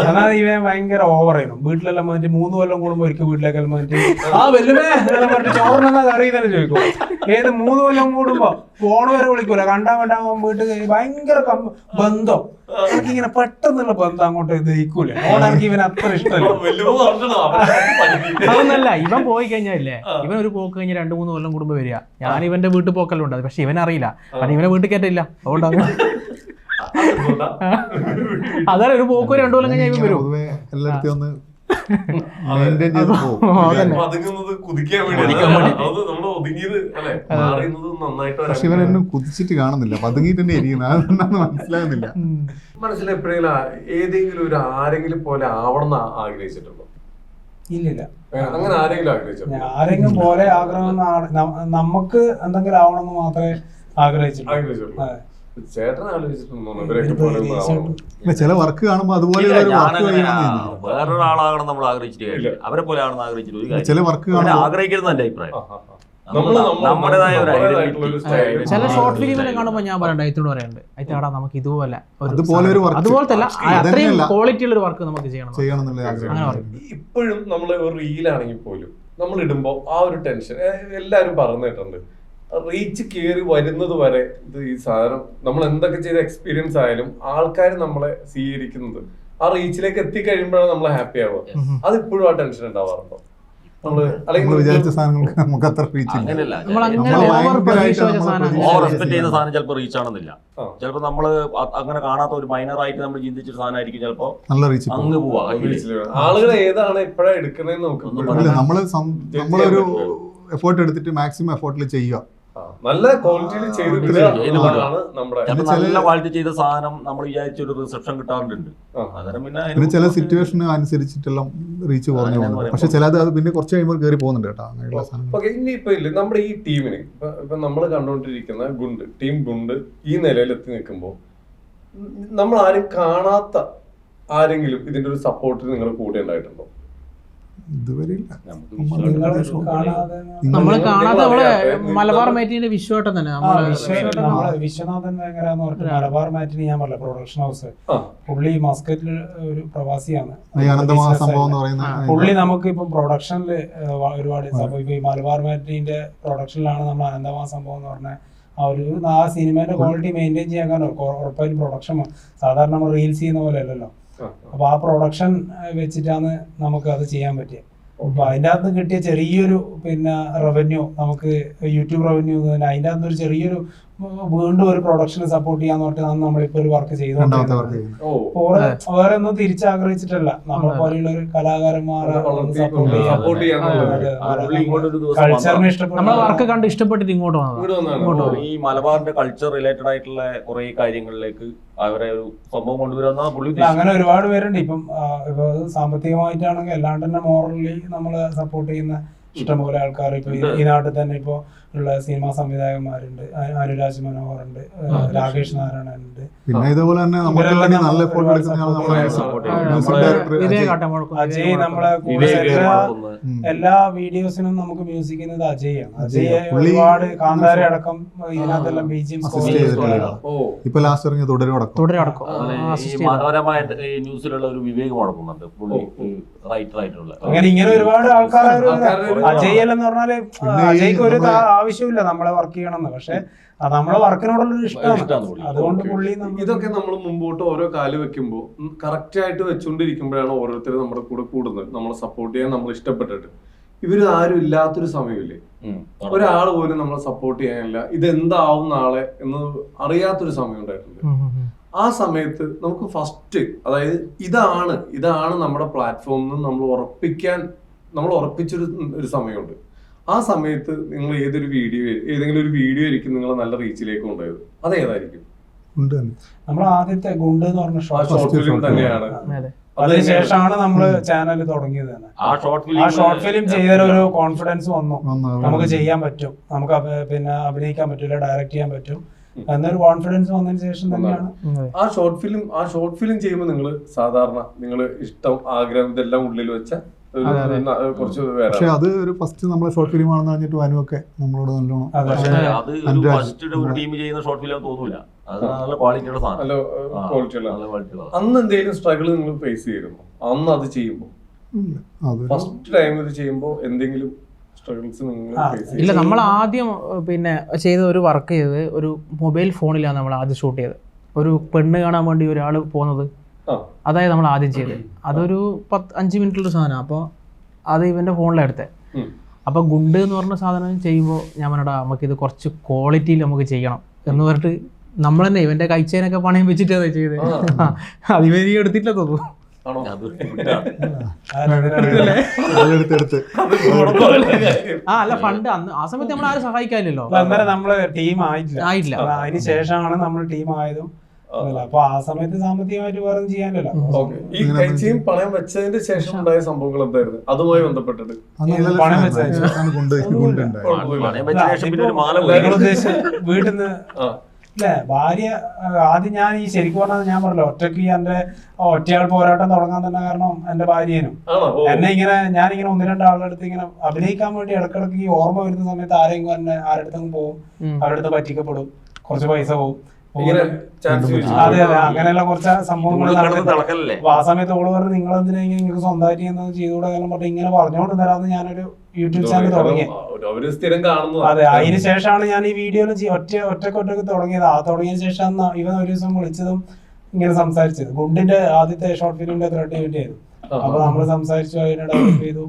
എന്നാൽ ഇവൻ ഭയങ്കര ഓവറായിരുന്നു. വീട്ടിലെല്ലാം വന്നിട്ട് 3 കൊല്ലം കൂടുമ്പോ ഒരിക്കൽ വീട്ടിലേക്കെല്ലാം വന്നിട്ട് ആ വല്ലുമേ പറഞ്ഞിട്ട് ചോറിനെന്നാ കറി തന്നെ ചോദിക്കും. ഏത് 3 കൊല്ലം കൂടുമ്പോ ഫോൺ വരെ വിളിക്കൂല. കണ്ടാൻ വീട്ടിൽ ഭയങ്കര ബന്ധം. എനിക്കിങ്ങനെ പെട്ടെന്നുള്ള ബന്ധം അങ്ങോട്ട് ദഹിക്കൂല. ഓണെനിക്ക് ഇവൻ അത്ര ഇഷ്ടമല്ല. അതൊന്നല്ല, ഇവൻ പോയി കഴിഞ്ഞാലേ, ഇവൻ ഒരു പോക്ക് കഴിഞ്ഞ് 2-3 കൊല്ലം കൂടുമ്പോ വരിക. ഞാൻ ഇവന്റെ വീട്ടിൽ പോക്കെല്ലാം ഉണ്ട്. പക്ഷെ ഇവൻ അറിയില്ല. കാരണം ഇവനെ വീട്ടിൽ കയറ്റില്ല. അതുകൊണ്ടാണ് അതാണ് ഒരു പോക്ക് 2 കൊല്ലം കഴിഞ്ഞാൽ ഇവൻ വരും. എല്ലായിടത്തും ഒന്ന് മെയിൻറ്റെയിൻ ചെയ്ത് പോകും. പതുങ്ങുന്നത് കുതിക്കാൻ വേണ്ടി അത് നമ്മൾ ഒതുങ്ങിയത് അല്ലെ മാറുന്നത് നന്നായിട്ട് പക്ഷെ ഇവരെന്നും കുതിച്ചിട്ട് കാണുന്നില്ല, പതുങ്ങിയിട്ട് തന്നെ ഇരിക്കുന്നത്. അതെന്താന്ന് മനസ്സിലാകുന്നില്ല. മനസ്സിൽ എപ്പോഴെങ്കിലും ഏതെങ്കിലും ഒരു ആരെങ്കിലും പോലെ ആവണം എന്ന് ആഗ്രഹിച്ചിട്ടുണ്ടോ? ഇല്ലില്ല, അങ്ങനെ ആരെങ്കിലും ആഗ്രഹിച്ചിട്ടുണ്ടോ? ആരെങ്കിലും പോലെ ആഗ്രഹം നമുക്ക് എന്തെങ്കിലും ആവണമെന്ന് മാത്രമേ ആഗ്രഹിച്ചിട്ടുള്ളൂ. ചേട്ടൻ ആലോചിച്ചിട്ടുണ്ടോ ഇവരെയൊക്കെ പോലെ ഒന്ന് ആവണം? ഇല്ല, ചില വർക്ക് കാണുമ്പോൾ അതുപോലെ ഒരു വർക്ക് ചെയ്യണമെന്ന് വേറൊരാളാകണം നമ്മൾ ആഗ്രഹിച്ചിട്ട് അവരെ പോലെ ആണെന്ന് ആഗ്രഹിച്ചിട്ട് ഒരു കാര്യം. ചില വർക്ക് കാണുമ്പോൾ ആഗ്രഹിക്കുന്നത് എന്റെ അഭിപ്രായം. നമ്മുടേതായ ചില ഷോർട്ട് ഫിലിമിനെ കാണുമ്പോൾ ഞാൻ പറയണ്ട അയത്തോട് പറയാനുണ്ട്, അയത്താടാ നമുക്ക് ഇതുപോലെ അതുപോലെ ഒരു വർക്ക് അതുപോലത്തെ അല്ല അത്രയും ക്വാളിറ്റി ഉള്ള ഒരു വർക്ക് നമുക്ക് ചെയ്യണം എന്നുള്ള ആഗ്രഹം. ഇപ്പോഴും നമ്മൾ ഒരു റീലാണെങ്കിൽ പോലും നമ്മൾ ഇടുമ്പോ ആ ഒരു ടെൻഷൻ എല്ലാരും പറഞ്ഞു കേട്ടിട്ടുണ്ട്. റീച്ച് കയറി വരുന്നത് വരെ ഇത് ഈ സാധനം നമ്മൾ എന്തൊക്കെ ചെയ്ത എക്സ്പീരിയൻസ് ആയാലും ആൾക്കാർ നമ്മളെ സ്വീകരിക്കുന്നത് ആ റീച്ചിലേക്ക് എത്തിക്കഴിയുമ്പോഴാണ് നമ്മൾ ഹാപ്പി ആവുക. അതിപ്പോഴും ആ ടെൻഷൻ ഉണ്ടാവാറുണ്ടോ? നമ്മൾ വിചാരിച്ച സാധനങ്ങൾക്ക് നമുക്ക് അത്ര റീച്ച് ഇല്ല. ഓവർ എക്സ്പെക്ട് ചെയ്യുന്ന സാധനം ചിലപ്പോൾ റീച്ച് ആണെന്നില്ല. ചിലപ്പോൾ നമ്മള് അങ്ങനെ കാണാത്ത ഒരു മൈനറായിട്ട് നമ്മൾ ചിന്തിച്ച സാധനമായിരിക്കും ചിലപ്പോൾ നല്ല റീച്ച് അങ്ങ് പോവാ. ആളുകൾ ഏതാണ് എപ്പോഴാണ് എടുക്കുന്നതെന്ന് നോക്കുന്നത്. നമ്മളൊരു എഫേർട്ട് എടുത്തിട്ട് മാക്സിമം എഫേർട്ടിൽ ചെയ്യുക. നല്ല ക്വാളിറ്റിയിൽ ചെയ്തിട്ടില്ല. നല്ല ക്വാളിറ്റി ചെയ്ത സാധനം നമ്മൾ വിചാരിച്ച ഒരു റിസപ്ഷൻ കിട്ടാറുണ്ട്. പിന്നെ ചില സിറ്റുവേഷന് അനുസരിച്ചിട്ടെല്ലാം റീച്ച് കുറഞ്ഞു പോകുന്നുണ്ട്. പക്ഷെ ചിലത് അത് പിന്നെ കുറച്ച് കഴിയുമ്പോൾ കയറി പോകുന്നുണ്ട് കേട്ടോ. അങ്ങനെയുള്ള സാധനം ഇനിയിപ്പോ ഇല്ല നമ്മുടെ ഈ ടീമിന് ഇപ്പൊ നമ്മൾ കണ്ടുകൊണ്ടിരിക്കുന്ന ഗുണ്ട് ടീം ഗുണ്ട് ഈ നിലയിലെത്തി നിൽക്കുമ്പോൾ നമ്മൾ ആരും കാണാത്ത ആരെങ്കിലും ഇതിന്റെ ഒരു സപ്പോർട്ടിന് നിങ്ങളുടെ കൂടെ ഉണ്ടായിട്ടുണ്ടോ? ഇതുവരെ നമ്മള് കാണാതെ നമ്മള് മലബാർ മാറ്റിന്റെ വിശ്വട്ടം തന്നെ വിശ്വനാഥൻ ഭയങ്കരാന്ന് പറഞ്ഞിട്ട് മലബാർ മാറ്റിന് ഞാൻ പറഞ്ഞ പ്രൊഡക്ഷൻ ഹൗസ്, പുള്ളി മസ്കറ്റിൽ ഒരു പ്രവാസിയാണ്. പുള്ളി നമുക്ക് ഇപ്പം പ്രൊഡക്ഷനിൽ ഒരുപാട് സംഭവം. ഇപ്പൊ ഈ മലബാർ മാറ്റിന്റെ പ്രൊഡക്ഷനിലാണ് നമ്മൾ അനന്തമാ സംഭവം എന്ന് പറഞ്ഞ ആ സിനിമയുടെ ക്വാളിറ്റി മെയിൻറ്റെയിൻ ചെയ്യാൻ ഉറപ്പായും പ്രൊഡക്ഷൻ സാധാരണ നമ്മൾ റീൽസ് ചെയ്യുന്ന പോലെ അല്ലല്ലോ. അപ്പൊ ആ പ്രൊഡക്ഷൻ വെച്ചിട്ടാണ് നമുക്ക് അത് ചെയ്യാൻ പറ്റിയത്. അപ്പൊ അതിൻ്റെ അകത്ത് കിട്ടിയ ചെറിയൊരു റവന്യൂ നമുക്ക് യൂട്യൂബ് റവന്യൂ അതിൻ്റെ അകത്ത് ഒരു ചെറിയൊരു വീണ്ടും ഒരു പ്രൊഡക്ഷന് സപ്പോർട്ട് ചെയ്യാന്ന് പറഞ്ഞിട്ടാണ് നമ്മളിപ്പോ ഒരു വർക്ക് ചെയ്തോണ്ടിരിക്കുന്നത്. വേറെ ഒന്നും തിരിച്ചാഗ്രഹിച്ചിട്ടല്ല, നമ്മളെ പോലെയുള്ള ഒരു കലാകാരന്മാരെ സപ്പോർട്ട് കൾച്ചറിനെ ഇഷ്ടപ്പെട്ട നമ്മളെ വർക്ക് കണ്ട് ഇഷ്ടപ്പെട്ടിട്ട് ഇങ്ങോട്ട് വന്നത്. ഈ മലബാറിന്റെ കൾച്ചർ റിലേറ്റഡ് ആയിട്ടുള്ള കുറെ കാര്യങ്ങളിലേക്ക് അവരെ ഒരു സംഭവം കൊണ്ടുവരുന്ന പുള്ളി അങ്ങനെ ഒരുപാട് പേരുണ്ട്. ഇപ്പൊ സാമ്പത്തികമായിട്ടാണെങ്കിൽ അല്ലാണ്ട് തന്നെ മോറലി നമ്മള് സപ്പോർട്ട് ചെയ്യുന്ന ഇഷ്ടംപോലെ ആൾക്കാർ ഇപ്പൊ ഈ നാട്ടിൽ തന്നെ ഇപ്പൊ ഉള്ള സിനിമാ സംവിധായകന്മാരുണ്ട്. അനുരാജ് മനോഹർ ഉണ്ട്, രാകേഷ് നാരായണൻ ഉണ്ട്. പിന്നെ ഇതുപോലെ തന്നെ നല്ല അജയ് നമ്മളെ എല്ലാ വീഡിയോസിനും നമുക്ക് മ്യൂസിക് ചെയ്യുന്നത് അജയാണ്. അജയ് ഒരുപാട് കാന്താര അടക്കം ഇതിനകത്തെല്ലാം ബിജിഎം ഇപ്പൊ ലാസ്റ്റ് ഇറങ്ങിയ തുടരടക്കം മനോരമായ ന്യൂസിലുള്ള ഒരു വിവേക് മുടക്കുന്നുണ്ട് പുള്ളി റൈറ്റർ ആയിട്ടുള്ള. അങ്ങനെ ഇങ്ങനെ ഒരുപാട് ആൾക്കാർ അജയ് എന്ന് പറഞ്ഞാല് അജയ്ക്ക് ഒരു ആവശ്യമില്ല നമ്മളെ വർക്ക് ചെയ്യണമെന്ന്, പക്ഷെ അത് നമ്മളെ വർക്കിനോടുള്ളൊരു ഇഷ്ടമാണ്. അതുകൊണ്ട് പുള്ളി ഇതൊക്കെ നമ്മൾ മുമ്പോട്ട് ഓരോ കാല് വെക്കുമ്പോൾ കറക്റ്റ് ആയിട്ട് വെച്ചുകൊണ്ടിരിക്കുമ്പോഴാണ് ഓരോരുത്തർ നമ്മുടെ കൂടെ കൂടുന്നത്, നമ്മളെ സപ്പോർട്ട് ചെയ്യാൻ നമ്മൾ ഇഷ്ടപ്പെട്ടിട്ട്. ഇവര് ആരും ഇല്ലാത്തൊരു സമയമില്ലേ, ഒരാൾ പോലും നമ്മളെ സപ്പോർട്ട് ചെയ്യാനില്ല, ഇതെന്താവും നാളെ എന്ന് അറിയാത്തൊരു സമയം ഉണ്ടായിട്ടുണ്ട്. ആ സമയത്ത് നമുക്ക് ഫസ്റ്റ് അതായത് ഇതാണ് നമ്മുടെ പ്ലാറ്റ്ഫോം എന്ന് നമ്മൾ ഉറപ്പിച്ചൊരു സമയമുണ്ട്. ആ സമയത്ത് നിങ്ങൾ ഏതെങ്കിലും ഒരു വീഡിയോ ആയിരിക്കും നിങ്ങളെ നല്ല റീച്ചിലേക്ക് കൊണ്ടുപോയത്. അതേതായിരിക്കും? നമ്മൾ ആദ്യത്തെ ഗുണ്ട് എന്ന് പറഞ്ഞ ഷോർട്ട് ഫിലിം തന്നെയാണ്. അതിനുശേഷമാണ് നമ്മള് ചാനൽ തുടങ്ങിയത് തന്നെ. ആ ഷോർട്ട് ഫിലിം ചെയ്തൊരു കോൺഫിഡൻസ് വന്നു, നമുക്ക് ചെയ്യാൻ പറ്റും, നമുക്ക് അഭിനയിക്കാൻ പറ്റില്ല, ഡയറക്ട് ചെയ്യാൻ പറ്റും എന്നൊരു കോൺഫിഡൻസ് വന്നതിന് ശേഷം തന്നെയാണ് ആ ഷോർട്ട് ഫിലിം ചെയ്യുമ്പോൾ നിങ്ങള് സാധാരണ നിങ്ങള് ഇഷ്ടം ആഗ്രഹം ഇതെല്ലാം ഉള്ളിൽ വെച്ച പക്ഷെ അത് ഒരു ഫസ്റ്റ് നമ്മളെ ഷോർട്ട് ഫിലിം ആണെന്ന് പറഞ്ഞിട്ട് വനുവൊക്കെ നമ്മളോട് നല്ലോണം അന്ന് എന്തെങ്കിലും സ്ട്രഗിൾ നിങ്ങൾ ഫേസ് ചെയ്തിരുന്നു അന്ന് അത് ചെയ്യുമ്പോ? ഫസ്റ്റ് ടൈം ഇത് ചെയ്യുമ്പോ എന്തെങ്കിലും സ്ട്രഗിൾസ് നിങ്ങൾ ഫേസ് ചെയ്തു? ഇല്ല, നമ്മൾ ആദ്യം ചെയ്ത ഒരു വർക്ക് ചെയ്തത് ഒരു മൊബൈൽ ഫോണിലാണ് നമ്മൾ ആദ്യം ഷൂട്ട് ചെയ്തത്. ഒരു പെണ്ണ് കാണാൻ വേണ്ടി ഒരാൾ പോകുന്നത്, അതായത് നമ്മൾ ആദ്യം ചെയ്തത്. അതൊരു 5 മിനിറ്റുള്ള സാധനം. അപ്പോൾ അത് ഇവൻ്റെ ഫോണിലെടുത്തത്. അപ്പോൾ ഗുണ്ട് എന്ന് പറഞ്ഞ സാധനം ചെയ്യുമ്പോൾ ഞാൻ പറഞ്ഞാ നമുക്കിത് കുറച്ച് ക്വാളിറ്റിയിൽ നമുക്ക് ചെയ്യണം എന്ന് പറഞ്ഞിട്ട് നമ്മൾ തന്നെ ഇവൻ്റെ കഴിച്ചതിനൊക്കെ പണയം വെച്ചിട്ടാണ് ചെയ്തത്. അത് ഇവ എടുത്തിട്ടില്ല തോന്നുന്നു. ആണോ? അതൊരു ഫുഡാണ്. എടുത്തെടുത്ത് അല്ല ഫണ്ട് അന്ന് ആ സമയത്ത് നമ്മൾ ആരും സഹായിക്കാനില്ലല്ലോ. അന്നേരം നമ്മള് ടീം ആയിട്ടില്ല. ആയിട്ടില്ല. അതിന് ശേഷമാണ് നമ്മൾ ടീം ആയതും. അപ്പൊ ആ സമയത്ത് സാമ്പത്തികമായിട്ട് വേറെ ചെയ്യാനല്ലോ. ഈ കഴിച്ചയും പണയം വെച്ചതിന്റെ ശേഷം ഉണ്ടായ സംഭവങ്ങൾ എന്തായിരുന്നു അതുമായി ബന്ധപ്പെട്ടിട്ട്? പണം വെച്ചാൽ പണയം വെച്ച ശേഷം പിന്നെ ഒരു മാല പോയി. നിങ്ങൾ ഉദ്ദേശിച്ച വീട്ടിൽ നിന്ന് അല്ലേ ഭാര്യ ആദ്യം ഞാൻ ഈ ശരിക്കും പറഞ്ഞാൽ ഞാൻ പറഞ്ഞല്ലോ ഒറ്റയ്ക്ക് എന്റെ ഒറ്റയാൾ പോരാട്ടം തുടങ്ങാൻ തന്നെ കാരണം എന്റെ ഭാര്യേനും എന്നെ ഇങ്ങനെ ഞാനിങ്ങനെ 1-2 ആളുടെ അടുത്ത് ഇങ്ങനെ അഭിനയിക്കാൻ വേണ്ടി ഇടക്കിടക്ക് ഈ ഓർമ്മ വരുന്ന സമയത്ത് ആരെങ്കിലും എന്നെ ആരുടെ പോകും, അവരുടെ അടുത്ത് പറ്റിക്കപ്പെടും, കുറച്ച് പൈസ പോകും. അതെ അതെ അങ്ങനെയുള്ള കുറച്ച് സംഭവങ്ങൾ തിളക്കല്ലേ. അപ്പൊ ആ സമയത്ത് ഓള് പറഞ്ഞു നിങ്ങൾ എന്തിനാ നിങ്ങൾക്ക് സ്വന്തമായിട്ട് ചെയ്തുകൂടെ കാലം പറഞ്ഞിട്ട് ഇങ്ങനെ പറഞ്ഞുകൊണ്ട് തരാമെന്ന് ഞാനൊരു യൂട്യൂബ് ചാനൽ തുടങ്ങി. അതെ അതിന് ശേഷമാണ് ഞാൻ ഈ വീഡിയോയിൽ ഒറ്റക്ക് തുടങ്ങിയത്. ആ തുടങ്ങിയതിന് ശേഷം ഇവൻ ഒരു ദിവസം വിളിച്ചതും ഇങ്ങനെ സംസാരിച്ചത് ഗുണ്ടിന്റെ ആദ്യത്തെ ഷോർട്ട് ഫിലിമിന്റെ ത്രെഡ് വേണ്ടിയായിരുന്നു. അപ്പൊ നമ്മൾ സംസാരിച്ചു, അതിനെ ഡെവലപ്പ് ചെയ്തു,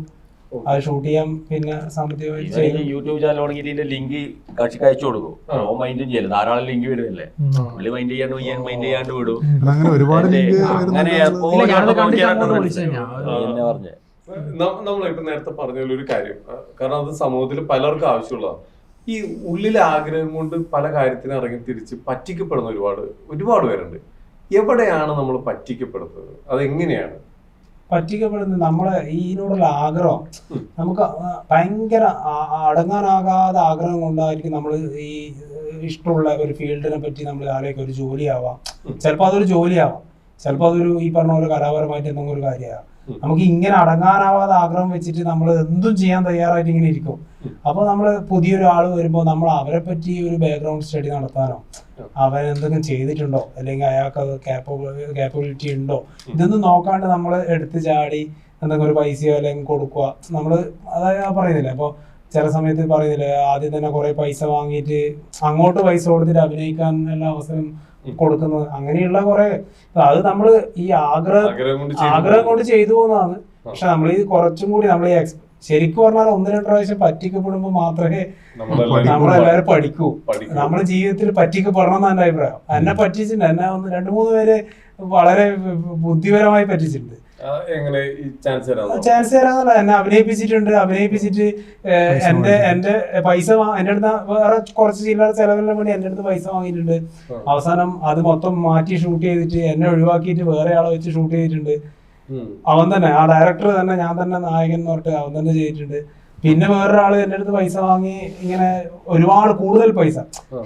അത് ഷൂട്ട് ചെയ്യാൻ പിന്നെ സാമ്പത്തികമായി യൂട്യൂബ് ചാനൽ തുടങ്ങിയിട്ട് ഇതിന്റെ ലിങ്ക് കക്ഷിക്ക് അയച്ചു കൊടുക്കും. ഓ മൈൻഡും ചെയ്യില്ല, ധാരാളം ലിങ്ക് വരുന്നില്ലേ, പുള്ളി മൈൻഡ് ചെയ്യാണ്ട് മൈൻഡ് ചെയ്യാണ്ട് വിടും. അങ്ങനെ ഒരുപാട് അങ്ങനെ പറഞ്ഞേ. നമ്മളിപ്പോ നേരത്തെ പറഞ്ഞ ഒരു കാര്യം, കാരണം അത് സമൂഹത്തിൽ പലർക്കും ആവശ്യമുള്ളതാണ്. ഈ ഉള്ളിലെ ആഗ്രഹം കൊണ്ട് പല കാര്യത്തിനും ഇറങ്ങി തിരിച്ച് പറ്റിക്കപ്പെടുന്ന ഒരുപാട് പേരുണ്ട്. എവിടെയാണ് നമ്മൾ പറ്റിക്കപ്പെടുന്നത്? അതെങ്ങനെയാണ് പറ്റിക്കപ്പെടുന്നത്? നമ്മളെ ഇതിനോടുള്ള ആഗ്രഹം നമുക്ക് ഭയങ്കര അടങ്ങാനാകാതെ ആഗ്രഹം കൊണ്ടായിരിക്കും നമ്മൾ ഈ ഇഷ്ടമുള്ള ഒരു ഫീൽഡിനെ പറ്റി നമ്മൾ ആലോചിക്കുക. ഒരു ജോലിയാവാം, ചിലപ്പോൾ അതൊരു ജോലിയാവാം, ചിലപ്പോൾ അതൊരു ഈ പറഞ്ഞ പോലെ കലാപരമായിട്ട് എന്തെങ്കിലും ഒരു കാര്യമാവാം. നമുക്ക് ഇങ്ങനെ അടങ്ങാനാവാതെ ആഗ്രഹം വെച്ചിട്ട് നമ്മൾ എന്തും ചെയ്യാൻ തയ്യാറായിട്ട് ഇങ്ങനെ ഇരിക്കും. അപ്പൊ നമ്മൾ പുതിയൊരാൾ വരുമ്പോൾ നമ്മൾ അവരെ പറ്റി ഒരു ബാക്ക്ഗ്രൗണ്ട് സ്റ്റഡി നടത്താനോ, അവൻ എന്തെങ്കിലും ചെയ്തിട്ടുണ്ടോ, അല്ലെങ്കിൽ അയാൾക്ക് അത് കാപ്പബിലിറ്റി ഉണ്ടോ, ഇതൊന്നും നോക്കാണ്ട് നമ്മൾ എടുത്ത് ചാടി എന്തെങ്കിലും ഒരു പൈസയോ അല്ലെങ്കിൽ കൊടുക്കുക. നമ്മൾ അതായത് പറയുന്നില്ല, അപ്പോൾ ചില സമയത്ത് പറയുന്നില്ല ആദ്യം തന്നെ കുറെ പൈസ വാങ്ങിയിട്ട് അങ്ങോട്ട് പൈസ കൊടുത്തിട്ട് അഭിനയിക്കാൻ എല്ലാ അവസരം കൊടുക്കുന്നത്. അങ്ങനെയുള്ള കുറെ അത് നമ്മള് ഈ ആഗ്രഹം കൊണ്ട് ചെയ്തു പോകുന്നതാണ്. പക്ഷെ നമ്മൾ ഈ കുറച്ചും കൂടി നമ്മൾ ശരിക്കും പറഞ്ഞാൽ 1-2 പ്രാവശ്യം പറ്റിക്കപ്പെടുമ്പോ മാത്രമേ നമ്മളെല്ലാവരും പഠിക്കൂ. നമ്മുടെ ജീവിതത്തിൽ പറ്റിക്കപ്പെടണം എന്നാണ് എന്റെ അഭിപ്രായം. എന്നെ പറ്റിച്ചിട്ടുണ്ട്, എന്നെ 2-3 പേര് വളരെ ബുദ്ധിപരമായി പറ്റിച്ചിട്ടുണ്ട്. ചാൻസ് തരാന്നല്ല, എന്നെ അഭിനയിപ്പിച്ചിട്ട് എന്റെ പൈസ എന്റെ അടുത്ത് വേറെ കുറച്ച് ചില്ലറ ചെലവിന് വേണ്ടി എന്റെ അടുത്ത് പൈസ വാങ്ങിയിട്ടുണ്ട്. അവസാനം അത് മൊത്തം മാറ്റി ഷൂട്ട് ചെയ്തിട്ട് എന്നെ ഒഴിവാക്കിയിട്ട് വേറെ ആളെ വെച്ച് ഷൂട്ട് ചെയ്തിട്ടുണ്ട്. അവൻ തന്നെ, ആ ഡയറക്ടർ തന്നെ, ഞാൻ തന്നെ നായകൻ എന്ന് പറഞ്ഞിട്ട് അവൻ തന്നെ ചെയ്തിട്ടുണ്ട്. പിന്നെ വേറൊരാള് എന്റെ അടുത്ത് പൈസ വാങ്ങി ഇങ്ങനെ ഒരുപാട് കൂടുതൽ പൈസ,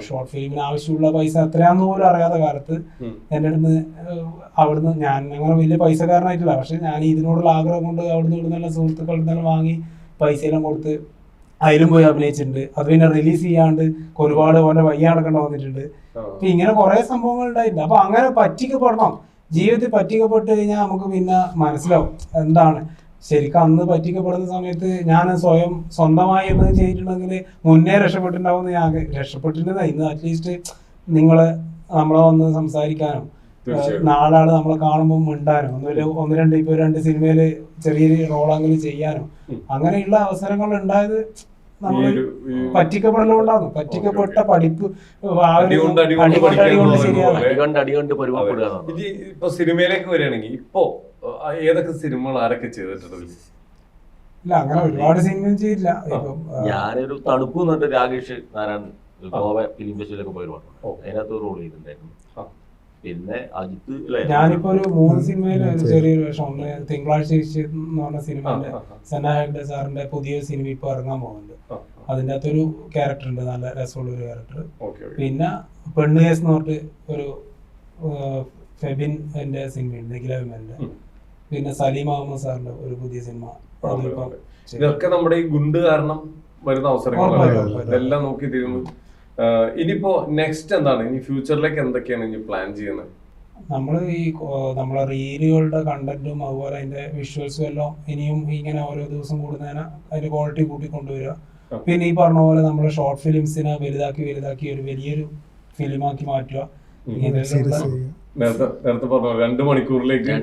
ഷോർട്ട് ഫിലിമിന് ആവശ്യമുള്ള പൈസ എത്രയാന്ന് പോലും അറിയാത്ത കാലത്ത് എന്റെ അടുത്ത് അവിടുന്ന്, ഞാൻ അങ്ങനെ വലിയ പൈസക്കാരനായിട്ടില്ല, പക്ഷെ ഞാൻ ഇതിനോടുള്ള ആഗ്രഹം കൊണ്ട് അവിടുന്ന് ഇവിടുന്നുള്ള സുഹൃത്തുക്കളിൽ നിന്ന് വാങ്ങി പൈസയെല്ലാം കൊടുത്ത് അതിലും പോയി അഭിനയിച്ചിട്ടുണ്ട്. അത് പിന്നെ റിലീസ് ചെയ്യാണ്ട് ഒരുപാട് പോലെ വയ്യ നടക്കേണ്ട വന്നിട്ടുണ്ട്. അപ്പൊ ഇങ്ങനെ കുറെ സംഭവങ്ങൾ ഉണ്ടായിട്ടുണ്ട്. അപ്പൊ അങ്ങനെ പറ്റിക്കപ്പെടണം. ജീവിതത്തിൽ പറ്റിക്കപ്പെട്ട് കഴിഞ്ഞാൽ നമുക്ക് പിന്നെ മനസ്സിലാവും എന്താണ് ശരിക്കും. അന്ന് പറ്റിക്കപ്പെടുന്ന സമയത്ത് ഞാൻ സ്വന്തമായി എന്തെങ്കിലും ചെയ്തിട്ടുണ്ടെങ്കിൽ മുന്നേ രക്ഷപ്പെട്ടിട്ടുണ്ടാവും. ഞാൻ രക്ഷപ്പെട്ടിട്ടുണ്ടെന്നാ ഇന്ന് അറ്റ്ലീസ്റ്റ് നമ്മളെ വന്ന് സംസാരിക്കാനോ, നാളെ നമ്മളെ കാണുമ്പോൾ മിണ്ടാനോ, 1-2 സിനിമയില് ചെറിയൊരു റോളെങ്കിലും ചെയ്യാനോ, അങ്ങനെയുള്ള അവസരങ്ങൾ ഉണ്ടായത് നമ്മൾ പറ്റിക്കപ്പെടലുകൊണ്ടാണ്. പറ്റിക്കപ്പെട്ട പഠിപ്പ് ഇപ്പൊ സിനിമയിലേക്ക് വരികയാണെങ്കിൽ ഇപ്പോ ഏതൊക്കെ സിനിമകൾ ആരൊക്കെ ചെയ്തിട്ടുണ്ട്? ഇല്ല അങ്ങനെ ഒരുപാട് സിനിമയും ചെയ്തില്ല. ഞാനൊരു തണുപ്പ് എന്ന് പറഞ്ഞ രാകേഷ് നാരായണൻ ഗോവ ഫിലിം ഫെസ്റ്റിവലൊക്കെ പോയി അതിനകത്ത് റോൾ ചെയ്തിട്ടുണ്ടായിരുന്നു. പിന്നെ അജിത്ത്, ഞാനിപ്പോ ഒരു 3 സിനിമയില് ചെറിയൊരു വേഷം. തിങ്കളാഴ്ച എന്ന് പറഞ്ഞ സിനിമന്റെ സന ഹെഗ്ഡെ സാറിന്റെ പുതിയ സിനിമ ഇപ്പൊ ഇറങ്ങാൻ പോകുന്നുണ്ട്. അതിൻ്റെ അകത്തൊരു ക്യാരക്ടർ ഉണ്ട്, നല്ല രസമുള്ള ഒരു ക്യാരക്ടർ. പിന്നെ പെണ്ണ് കേസ് എന്ന് പറഞ്ഞിട്ട് ഒരു ഫെബിൻ എന്റെ സിനിമയുണ്ട്, നിഖിലവിമന്റെ. പിന്നെ സലീം അഹമ്മദ് സാറിന്റെ ഒരു പുതിയ സിനിമ. ഇതൊക്കെ നമ്മുടെ ഈ ഗുണ്ട് കാരണം വരുന്ന അവസരങ്ങളാണ്. ഇതെല്ലാം നോക്കി തീരുന്നു. ഇനിയിപ്പോ നെക്സ്റ്റ് എന്താണ്, ഇനി ഫ്യൂച്ചറിലേക്ക് എന്തൊക്കെയാണ് ഇനി പ്ലാൻ ചെയ്യുന്നത്? നമ്മള് നമ്മളെ റീലുകളുടെ കണ്ടന്റും അതുപോലെ അതിന്റെ വിഷ്വൽസും എല്ലാം ഇനിയും ഇങ്ങനെ ഓരോ ദിവസം കൂടുന്നതിന് അതിന്റെ ക്വാളിറ്റി കൂട്ടി കൊണ്ടുവരിക. പിന്നെ ഈ പറഞ്ഞ പോലെ നമ്മുടെ ഷോർട്ട് ഫിലിംസിനെ വലുതാക്കി ഒരു വലിയൊരു ഫിലിമാക്കി മാറ്റുക. നേരത്തെ പറഞ്ഞു 2 മണിക്കൂറിലേക്ക്.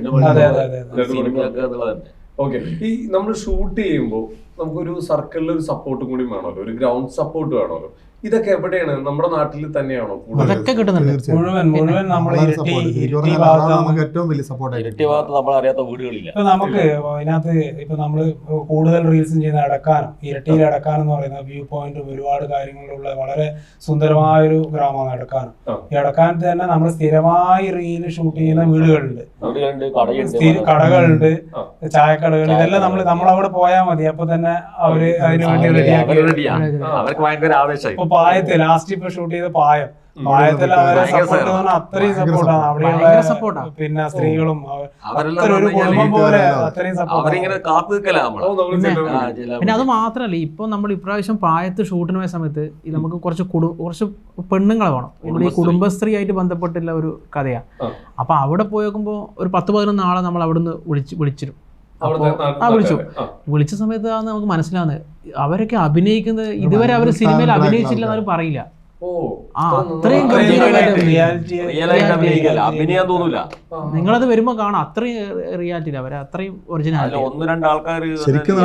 ഓക്കെ, ഈ നമ്മൾ ഷൂട്ട് ചെയ്യുമ്പോൾ നമുക്കൊരു സർക്കിളിൽ ഒരു സപ്പോർട്ടും കൂടി വേണമല്ലോ, ഒരു ഗ്രൗണ്ട് സപ്പോർട്ട് വേണമല്ലോ. ഇതൊക്കെ എവിടെയാണ്? നമ്മുടെ നാട്ടിൽ തന്നെയാണോ കൂടുതൽ? അതൊക്കെ കിട്ടുന്നുണ്ട്. മുഴുവൻ നമ്മൾ വളരെ ഇരട്ടി support. ശരിക്കും ഇരട്ടി പറഞ്ഞാൽ ഭാഗത്ത് അതാണ് നമുക്ക് നമുക്ക് ഏറ്റവും വലിയ സപ്പോർട്ട് ഇരട്ടി ഭാഗത്ത് നമ്മൾ അറിയാത്ത വീടുകളില്ല. ഇപ്പൊ നമുക്ക് അതിനകത്ത് ഇപ്പൊ നമ്മള് കൂടുതൽ റീൽസും ചെയ്യുന്ന എടക്കാനം, ഇരട്ടിയിൽ എടക്കാനം എന്ന് പറയുന്ന വ്യൂ പോയിന്റും ഒരുപാട് കാര്യങ്ങളുള്ള വളരെ സുന്ദരമായൊരു ഗ്രാമമാണ് എടക്കാനം. ഈ എടക്കാനത്ത് തന്നെ നമ്മൾ സ്ഥിരമായി റീല് ഷൂട്ട് ചെയ്യുന്ന വീടുകളുണ്ട്, കടകളുണ്ട്, ചായക്കടകൾ. ഇതെല്ലാം നമ്മളവിടെ പോയാൽ മതി, അപ്പൊ തന്നെ അവര് അതിനു വേണ്ടി റെഡിയാക്കി. അവർക്ക് ഭയങ്കര ആവേശമായി. ഇപ്പൊ പായത്ത് ലാസ്റ്റ് ഇപ്പൊ ഷൂട്ട് ചെയ്ത പായത്തിൽ അവരെ സപ്പോർട്ട് അത്രയും സപ്പോർട്ടാണ് അവിടെയുള്ള പിന്നെ സ്ത്രീകളും ഒരു കുടുംബം പോലെ അത്രയും സപ്പോർട്ട്. അവരിങ്ങനെ കാത്തു പിന്നെ അത് മാത്രല്ല, ഇപ്പൊ നമ്മൾ ഇപ്രാവശ്യം പായത്ത് ഷൂട്ടിന് പോയ സമയത്ത് നമുക്ക് കുറച്ച് പെണ്ണുങ്ങളെ വേണം. ഇവിടെ ഈ കുടുംബശ്രീ ആയിട്ട് ബന്ധപ്പെട്ടുള്ള ഒരു കഥയാണ്. അപ്പൊ അവിടെ പോയേക്കുമ്പോ ഒരു 10-11 ആളെ നമ്മൾ അവിടുന്ന് വിളിച്ചിരും. വിളിച്ച സമയത്ത് നമുക്ക് മനസ്സിലാവുന്നത് അവരൊക്കെ അഭിനയിക്കുന്നത് ഇതുവരെ അവർ സിനിമയിൽ അഭിനയിച്ചില്ല എന്നാലും പറയില്ല. അത്രയും അഭിനയിക്കാൻ തോന്നൂല. നിങ്ങളത് വരുമ്പോ കാണാം, അത്രയും റിയാലിറ്റി അവരെ അത്രയും ഒറിജിനൽ. 1-2 ആൾക്കാർ ശരിക്കും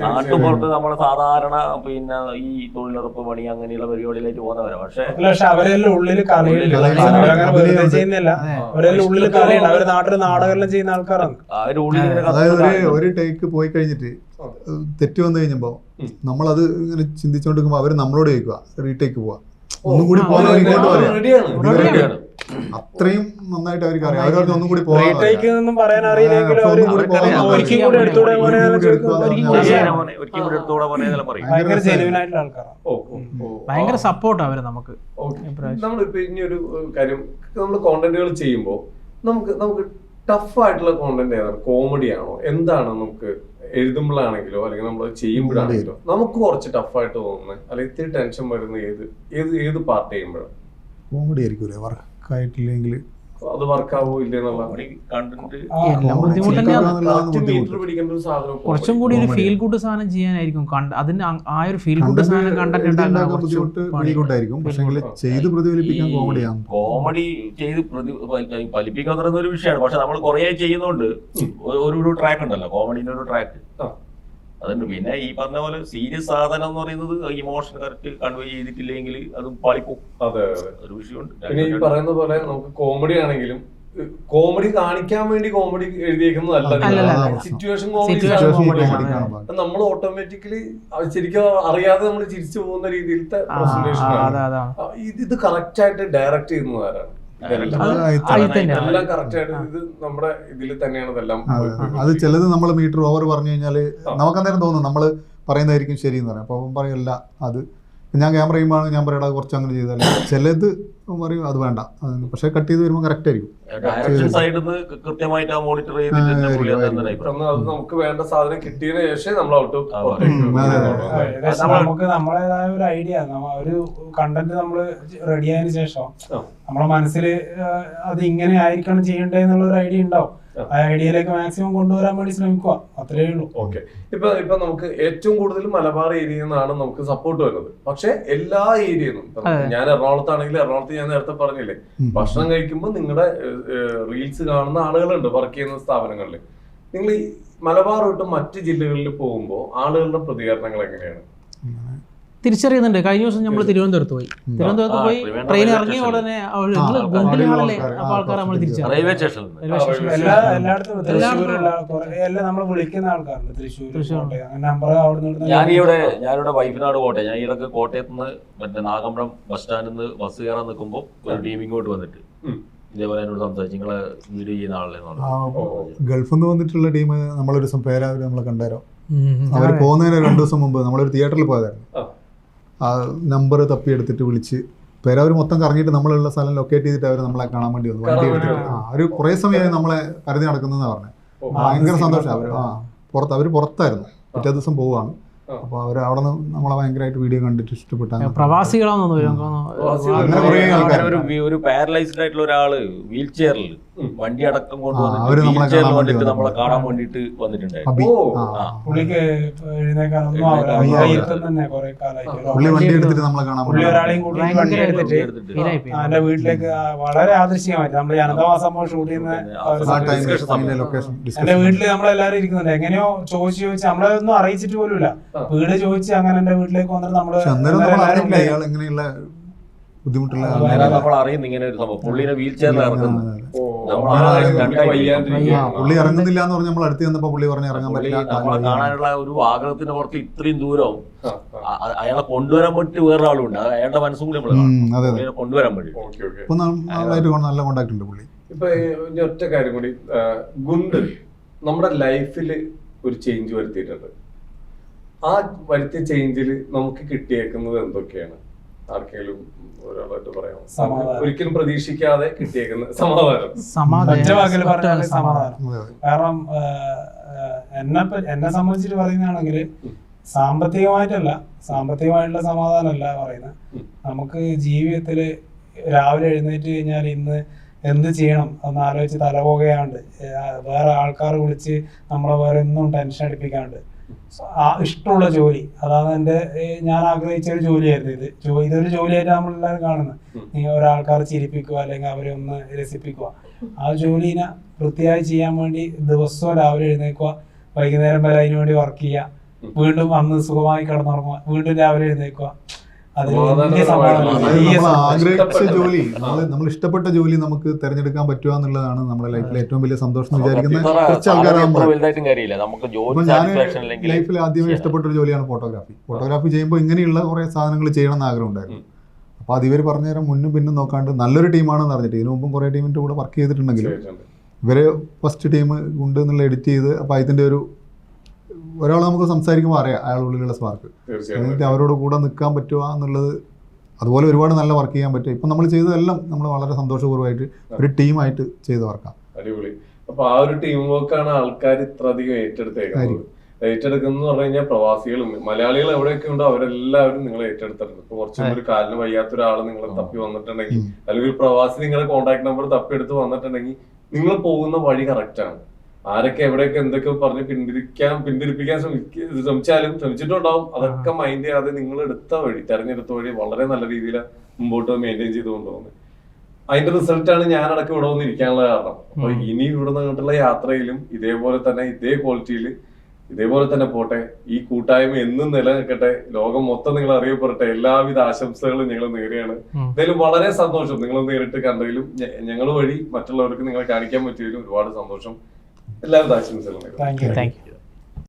നാട്ടുപുറത്ത് നമ്മള് സാധാരണ പിന്നെ ഈ തൊഴിലുറപ്പ് പണി അങ്ങനെയുള്ള പരിപാടിയിലേക്ക് പോകുന്നവരാ. പക്ഷെ അവരെല്ലാം ഉള്ളില് ചെയ്യുന്നില്ല, അവരെല്ലാം ഉള്ളില് കളിയുണ്ട്. അവര് നാട്ടില് നാടകം ചെയ്യുന്ന ആൾക്കാരാണ്. അതായത് ഒരു ടേക്ക് പോയി കഴിഞ്ഞിട്ട് തെറ്റ് വന്നു കഴിഞ്ഞപ്പോ നമ്മളത് ഇങ്ങനെ ചിന്തിച്ചോണ്ടിരിക്കുമ്പോ അവര് നമ്മളോട് ചോദിക്കുക റീടേക്ക് പോവാ, ഒന്നും കൂടി പോകാൻ ഇങ്ങോട്ട് പറയാം. അത്രയും നന്നായിട്ട് അവർക്ക് അറിയാം. അവരൊന്നും ഒന്നും കൂടി പോകാൻ ഭയങ്കര സപ്പോർട്ട് അവര് നമുക്ക്. നമ്മളിപ്പോ ഇനി ഒരു കാര്യം, നമ്മൾ കോണ്ടന്റുകൾ ചെയ്യുമ്പോ നമുക്ക് ടഫ് ആയിട്ടുള്ള കോണ്ടന്റ് ഏതാണ്? കോമഡി ആണോ? എന്താണ് നമുക്ക് എഴുതുമ്പോഴാണെങ്കിലോ അല്ലെങ്കിൽ നമ്മൾ ചെയ്യുമ്പോഴാണെങ്കിലോ നമുക്ക് കുറച്ച് ടഫായിട്ട് തോന്നുന്നത്, അല്ലെങ്കിൽ ഇത്തിരി ടെൻഷൻ വരുന്ന ഏത് പാർട്ട് ചെയ്യുമ്പോഴാണ്? കോമഡി ആയിരിക്കൂലേ വർക്കായിട്ടില്ലെങ്കിൽ അത് വർക്കാവോ ഇല്ലെന്നുള്ള കുറച്ചും കൂടി ഒരു ഫീൽ ഗുഡ് സാധനം ചെയ്യാനായിരിക്കും. അതിന് ആ ഒരു ഫീൽ ഗുഡ് സാധനം ബുദ്ധിമുട്ടായിരിക്കും, പക്ഷെ ചെയ്ത് പ്രതിഫലിപ്പിക്കാൻ കോമഡിയാണ്. കോമഡി ചെയ്ത് ഫലിപ്പിക്കാൻ പറയുന്ന ഒരു വിഷയമാണ്. പക്ഷെ നമ്മൾ കുറെ ചെയ്യുന്നോണ്ട് ഒരു ട്രാക്ക് ഉണ്ടല്ലോ, കോമഡിന്റെ ഒരു ട്രാക്ക് അതുണ്ട്. പിന്നെ ഈ പറഞ്ഞ പോലെ സീരിയസ് സാധനം എന്ന് പറയുന്നത് ഇമോഷൻ കറക്റ്റ് കൺവേ ചെയ്തിട്ടില്ലെങ്കിൽ അത് പാളിപ്പോകും. അതെ, ഒരു വിഷയമുണ്ട്. പിന്നെ ഈ പറയുന്ന പോലെ നമുക്ക് കോമഡി ആണെങ്കിലും കോമഡി കാണിക്കാൻ വേണ്ടി കോമഡി എഴുതിയേക്കുന്നതല്ല, സിറ്റുവേഷൻ കോമഡി. നമ്മൾ ഓട്ടോമാറ്റിക്കലി ശരിക്കും അറിയാതെ നമ്മൾ ചിരിച്ചു പോകുന്ന രീതിയിലത്തെ പ്രസന്റേഷൻ. ഇത് കറക്റ്റ് ആയിട്ട് ഡയറക്റ്റ് ചെയ്യുന്നതാരാണ്? എല്ലാം കറക്റ്റ് ആയിട്ട് ഇത് നമ്മുടെ ഇതിൽ തന്നെയാണ് ഇതെല്ലാം. അത് ചിലത് നമ്മൾ മീറ്റർ ഓവർ പറഞ്ഞു കഴിഞ്ഞാല് നമുക്ക് അന്നേരം തോന്നും നമ്മള് പറയുന്നതായിരിക്കും ശരി എന്ന് പറയാം. അപ്പൊ അവൻ പറയല്ല, അത് ഞാൻ ക്യാമറ ചെയ്യുമ്പോൾ ഞാൻ പറയടാ കുറച്ച് അങ്ങനെ ചെയ്താൽ ചിലത് പറയും അത് വേണ്ട, പക്ഷെ കട്ട് ചെയ്ത് വരുമ്പോൾ കറക്റ്റ് ആയിരിക്കും. നമുക്ക് വേണ്ട സാധനം കിട്ടിയതിനു ശേഷം നമ്മൾ നമുക്ക് നമ്മളേതായ ഒരു ഐഡിയ, ഒരു കണ്ടന്റ് നമ്മൾ റെഡി ആയതിനു ശേഷം നമ്മളെ മനസ്സിൽ അത് ഇങ്ങനെ ആയിരിക്കണം ചെയ്യേണ്ടത് എന്നുള്ള ഒരു ഐഡിയ ഉണ്ടാവും. ആ ഐഡിയയിലേക്ക് മാക്സിമം കൊണ്ടുവരാൻ വേണ്ടി ശ്രമിക്കുക, അത്രേ ഉള്ളൂ. ഓക്കെ. ഇപ്പൊ നമുക്ക് ഏറ്റവും കൂടുതൽ മലബാർ ഏരിയയിൽ നിന്നാണ് നമുക്ക് സപ്പോർട്ട് വരുന്നത്. പക്ഷെ എല്ലാ ഏരിയയിൽ നിന്നും, ഞാൻ എറണാകുളത്താണെങ്കിൽ എറണാകുളത്ത് ഞാൻ നേരത്തെ പറഞ്ഞില്ലേ, ഭക്ഷണം കഴിക്കുമ്പോൾ നിങ്ങളുടെ റീൽസ് കാണുന്ന ആളുകളുണ്ട് വർക്ക് ചെയ്യുന്ന സ്ഥാപനങ്ങളിൽ. നിങ്ങൾ ഈ മലബാർ വിട്ട് മറ്റ് ജില്ലകളിൽ പോകുമ്പോൾ ആളുകളുടെ പ്രതികരണങ്ങൾ എങ്ങനെയാണ്? തിരിച്ചറിയുന്നുണ്ട്. കഴിഞ്ഞ ദിവസം നമ്മൾ തിരുവനന്തപുരത്ത് പോയി ട്രെയിൻ ഇറങ്ങിയ ഉടനെ ആൾക്കാർ നമ്മൾ തിരിച്ചറിയും. റെയിൽവേ സ്റ്റേഷനിൽ എല്ലായിടത്തും എല്ലാം നമ്മൾ വിളിക്കുന്ന ആൾക്കാരുണ്ട്. തൃശ്ശൂർ ഞാനിവിടെ വൈഫിനാട് കോട്ടയം. ഞാൻ ഈയിടക്ക് കോട്ടയത്ത് നിന്ന് മറ്റേ നാഗമ്പഴം ബസ് സ്റ്റാൻഡിൽ നിന്ന് ബസ് കയറാൻ നിൽക്കുമ്പോൾ ഒരു ടീം ഇങ്ങോട്ട് വന്നിട്ട് ഇതേപോലെ എന്നോട് സംസാരിച്ചു, നിങ്ങളെ വീഡിയോ ചെയ്യുന്ന ആളെ. ഗൾഫിൽ നിന്ന് വന്നിട്ടുള്ള ടീം നമ്മളൊരു ദിവസം പേരാവര് നമ്മളെ കണ്ടാരോ, അവർ പോകുന്നതിന് 2 ദിവസം മുമ്പ് നമ്മളൊരു തിയേറ്ററിൽ പോയതായിരുന്നു. ആ നമ്പർ തപ്പിയെടുത്തിട്ട് വിളിച്ച് പേരവർ മൊത്തം കറങ്ങിയിട്ട് നമ്മളുള്ള സ്ഥലം ലൊക്കേറ്റ് ചെയ്തിട്ട് അവർ നമ്മളെ കാണാൻ വേണ്ടി വന്നു. വണ്ടി എടുത്തിട്ട് ഒരു കുറേ സമയമായി നമ്മളെ കരുതി നടക്കുന്നതെന്ന് പറഞ്ഞത്. ഭയങ്കര സന്തോഷം. അവർ പുറത്തായിരുന്നു, പിറ്റേ ദിവസം പോവാണ്. അപ്പൊ അവർ അവിടെ നിന്ന് നമ്മളെ ഭയങ്കരമായിട്ട് വീഡിയോ കണ്ടിട്ട് ഇഷ്ടപ്പെട്ടാണ്. പ്രവാസികളാണെന്ന് ഒരു പാരലൈസ്ഡ് ആയിട്ടുള്ള ഒരാള് വീൽ ചെയറിൽ വണ്ടി അടക്കം അവര് കൊണ്ടുവന്നിട്ട് നമ്മളെ വീൽ ചെയറിൽ കാണാൻ വന്നിട്ട് വേണ്ടി നമ്മളെ കാണാൻ വേണ്ടിയിട്ട് വന്നിട്ടുണ്ടായിരുന്നു. അബി ഓ. ആ. പുള്ളിക്ക് എഴുന്നേക്കാനൊന്നും ആവില്ല. വയ്യായിരുത്തം തന്നെ കുറെ കാലമായിട്ട്. പുള്ളി വണ്ടി എടുത്തിട്ട് നമ്മളെ കാണാൻ പുള്ളി വേണ്ടി ഒരാളെയും കൂടി വണ്ടി എടുത്തിട്ട് എടുത്തിട്ട് എന്റെ വീട്ടിലേക്ക് വളരെ ആദർശികമായിട്ട് നമ്മൾ ഈ അനന്തവാസ സംഭവം ഷൂട്ട് ചെയ്യുന്ന ആ ഒരു ആ സമയത്ത് ടൈമിൽ അതിന്റെ ലൊക്കേഷൻ എന്റെ ഡിസ്കഷൻ വീട്ടില് നമ്മളെല്ലാരും ഇരിക്കുന്നുണ്ട്. എങ്ങനെയോ ചോദിച്ച് നമ്മളതൊന്നും അറിയിച്ചിട്ട് പോലുമില്ല. വീട് ചോദിച്ച് അങ്ങനെ എന്റെ വീട്ടിലേക്ക് വന്നിട്ട് നമ്മള് പക്ഷെ അന്നേരം നമ്മൾ എല്ലാവരും അറിഞ്ഞില്ല ഉണ്ടായിരുന്നു. ഇയാൾ ഇങ്ങനെയുള്ള ബുദ്ധിമുട്ടുള്ള അങ്ങനെ നമ്മൾ അറിയുന്ന ഇങ്ങനെ ഒരു സംഭവം പുള്ളിനെ വീൽ ചെയറിൽ ഇറക്കുന്നു. ഓ, നമ്മൾ ആ, ആകെ പുള്ളി രണ്ടായി വയ്യാണ്ടിരിക്കുകയാണ്. പുള്ളി ഇറങ്ങുന്നില്ല എന്ന് പറഞ്ഞ് നമ്മൾ അടുത്ത് ചെന്നപ്പോ പുള്ളി പറഞ്ഞ് ഇറങ്ങാൻ പുള്ളി പറ്റില്ല, കാല് നമ്മളെ വയ്യ. കാണാനുള്ള ഒരു ആഗ്രഹത്തിന്റെ പുറത്ത് ഇത്രയും ദൂരം ആ, ആ. അയാളെ കൊണ്ടുവരാൻ വേണ്ടി വേറൊരാളുണ്ട്. അത് അയാളുടെ മനസ്സും കൂടി നമ്മൾ അതെ അതെ. പുള്ളിനെ കൊണ്ടുവരാൻ വേണ്ടി. Okay okay. ഇപ്പൊ നന്നായിട്ട് നല്ല കോണ്ടാക്ട് ഉണ്ട് പുള്ളി. ഇപ്പൊ ഇനി ഒറ്റ കാര്യം കൂടി, ഗുണ്ട് നമ്മുടെ ലൈഫിൽ ഒരു ചേഞ്ച് വരുത്തിയിട്ടുണ്ട്. ആ വരുത്തിയ ചേഞ്ചിൽ നമുക്ക് കിട്ടിയേക്കുന്നത് എന്തൊക്കെയാണ്? ആർക്കെങ്കിലും ഒരാളായിട്ട് പറയാം. സമാധാനം. ഒരിക്കലും പ്രതീക്ഷിക്കാതെ കിട്ടിയേക്കുന്ന സമാധാനം. ഒറ്റ വാക്കിൽ പറഞ്ഞാൽ സമാധാനം. അതെ, അതെ. കാരണം എന്നെ സംബന്ധിച്ചിട്ട് പറയുന്നതാണെങ്കിൽ സാമ്പത്തികമായിട്ടുള്ള സമാധാനമല്ല പറയുന്നത്. നമുക്ക് ജീവിതത്തിൽ രാവിലെ എഴുന്നേറ്റ് കഴിഞ്ഞാൽ ഇന്ന് എന്ത് ചെയ്യണം എന്ന് ആലോചിച്ച് തലപോകയാണ്ട്, വേറെ ആൾക്കാർ വിളിച്ച് നമ്മളെ വേറെ ഒന്നും ടെൻഷൻ അടിപ്പിക്കാണ്ട് ഇഷ്ടമുള്ള ജോലി, അതാണ് ഞാൻ ആഗ്രഹിച്ച ഒരു ജോലിയായിരുന്നു ഇത്. ഇതൊരു ജോലിയായിട്ട് നമ്മളെല്ലാവരും കാണുന്നത്. ഒരാൾക്കാർ ചിരിപ്പിക്കുക അല്ലെങ്കിൽ അവരെ ഒന്ന് രസിപ്പിക്കുക. ആ ജോലിനെ വൃത്തിയായി ചെയ്യാൻ വേണ്ടി ദിവസവും രാവിലെ എഴുന്നേക്കുക, വൈകുന്നേരം വരെ അതിനു വേണ്ടി വർക്ക് ചെയ്യുക, വീണ്ടും അന്ന് സുഖമായി കിടന്നുറങ്ങുക, വീണ്ടും രാവിലെ എഴുന്നേൽക്കുക. അത് വലിയ സമാധാനം. നമ്മൾ ആഗ്രഹിച്ച ജോലി, നമ്മൾ ഇഷ്ടപ്പെട്ട ജോലി നമുക്ക് തിരഞ്ഞെടുക്കാൻ പറ്റുക എന്നുള്ളതാണ് നമ്മുടെ ലൈഫിലെ ഏറ്റവും വലിയ സന്തോഷം എന്ന് വിചാരിക്കുന്ന കുറച്ച് ആൾക്കാരാകുമ്പോൾ. വലുതായിട്ടും കാര്യമില്ല. നമുക്ക് ജോലി അപ്പൊ ഞാൻ സാറ്റിസ്ഫാക്ഷൻ അല്ലെങ്കിൽ ലൈഫിൽ ആദ്യമേ ഇഷ്ടപ്പെട്ട ഒരു ജോലിയാണ് ഫോട്ടോഗ്രാഫി. ഫോട്ടോഗ്രാഫി ചെയ്യുമ്പോൾ ഇങ്ങനെയുള്ള കുറെ സാധനങ്ങൾ ചെയ്യണം എന്ന് ആഗ്രഹം ഉണ്ടായിരുന്നു. അപ്പൊ അത് ഇവർ പറഞ്ഞു തരാൻ മുന്നും പിന്നും നോക്കാണ്ട് നല്ലൊരു ടീമാണെന്ന് അറിഞ്ഞിട്ട്, ഇതിനു മുമ്പും കുറെ ടീമിന്റെ കൂടെ വർക്ക് ചെയ്തിട്ടുണ്ടെങ്കിലും ഇവര് ഫസ്റ്റ് ടീം ഉണ്ട് എന്നുള്ള എഡിറ്റ് ചെയ്ത്, അപ്പൊ അതിന്റെ ഒരാൾ നമുക്ക് സംസാരിക്കുമ്പോൾ അറിയാം അയാളുടെ ഉള്ളിലുള്ള സ്പാർക്ക്. എന്നിട്ട് അവരോട് കൂടെ നിൽക്കാൻ പറ്റുക എന്നുള്ളത്, അതുപോലെ ഒരുപാട് നല്ല വർക്ക് ചെയ്യാൻ പറ്റും. ഇപ്പം നമ്മൾ ചെയ്തതെല്ലാം നമ്മൾ വളരെ സന്തോഷപൂർവ്വമായിട്ട് ഒരു ടീമായിട്ട് ചെയ്ത വർക്കാണ്. അടിപൊളി. അപ്പൊ ആ ഒരു ടീം വർക്കാണ് ആൾക്കാർ ഇത്ര അധികം ഏറ്റെടുത്തേക്കുന്നത്. ഏറ്റെടുക്കുന്ന പറഞ്ഞു കഴിഞ്ഞാൽ പ്രവാസികളും മലയാളികൾ എവിടെയൊക്കെ ഉണ്ടോ അവരെല്ലാവരും നിങ്ങൾ ഏറ്റെടുത്തിട്ടുണ്ട്. ഇപ്പൊ കുറച്ചും ഒരു കാലിന് വയ്യാത്ത ഒരാൾ നിങ്ങളെ തപ്പി വന്നിട്ടുണ്ടെങ്കിൽ, അല്ലെങ്കിൽ ഒരു പ്രവാസി നിങ്ങളുടെ കോൺടാക്ട് നമ്പർ തപ്പിയെടുത്ത് വന്നിട്ടുണ്ടെങ്കിൽ, നിങ്ങൾ പോകുന്ന വഴി കറക്റ്റ് ആണ്. ആരൊക്കെ എവിടെയൊക്കെ എന്തൊക്കെ പറഞ്ഞ് പിന്തിരിപ്പിക്കാൻ ശ്രമിച്ചിട്ടുണ്ടാവും. അതൊക്കെ മൈൻഡ് ചെയ്യാതെ നിങ്ങൾ തെരഞ്ഞെടുത്ത വഴി വളരെ നല്ല രീതിയിൽ മുമ്പോട്ട് മെയിൻറ്റെയിൻ ചെയ്ത് കൊണ്ടുപോകുന്നത്. അതിന്റെ റിസൾട്ടാണ് ഞാൻ അടക്കം ഇവിടെ വന്നിരിക്കാനുള്ള കാരണം. അപ്പൊ ഇനി ഇവിടെ നിന്നിട്ടുള്ള യാത്രയിലും ഇതേപോലെ തന്നെ ഇതേ ക്വാളിറ്റിയിൽ ഇതേപോലെ തന്നെ പോട്ടെ. ഈ കൂട്ടായ്മ എന്നും നിലനിൽക്കട്ടെ. ലോകം മൊത്തം നിങ്ങൾ അറിയപ്പെടട്ടെ. എല്ലാവിധ ആശംസകളും ഞങ്ങൾ നേരെയാണ്. എന്തായാലും വളരെ സന്തോഷം നിങ്ങൾ നേരിട്ട് കണ്ടതിലും ഞങ്ങൾ വഴി മറ്റുള്ളവർക്ക് നിങ്ങളെ കാണിക്കാൻ പറ്റിയതിലും ഒരുപാട് സന്തോഷം. എല്ലാവരും ആശംസകളും. Thank you.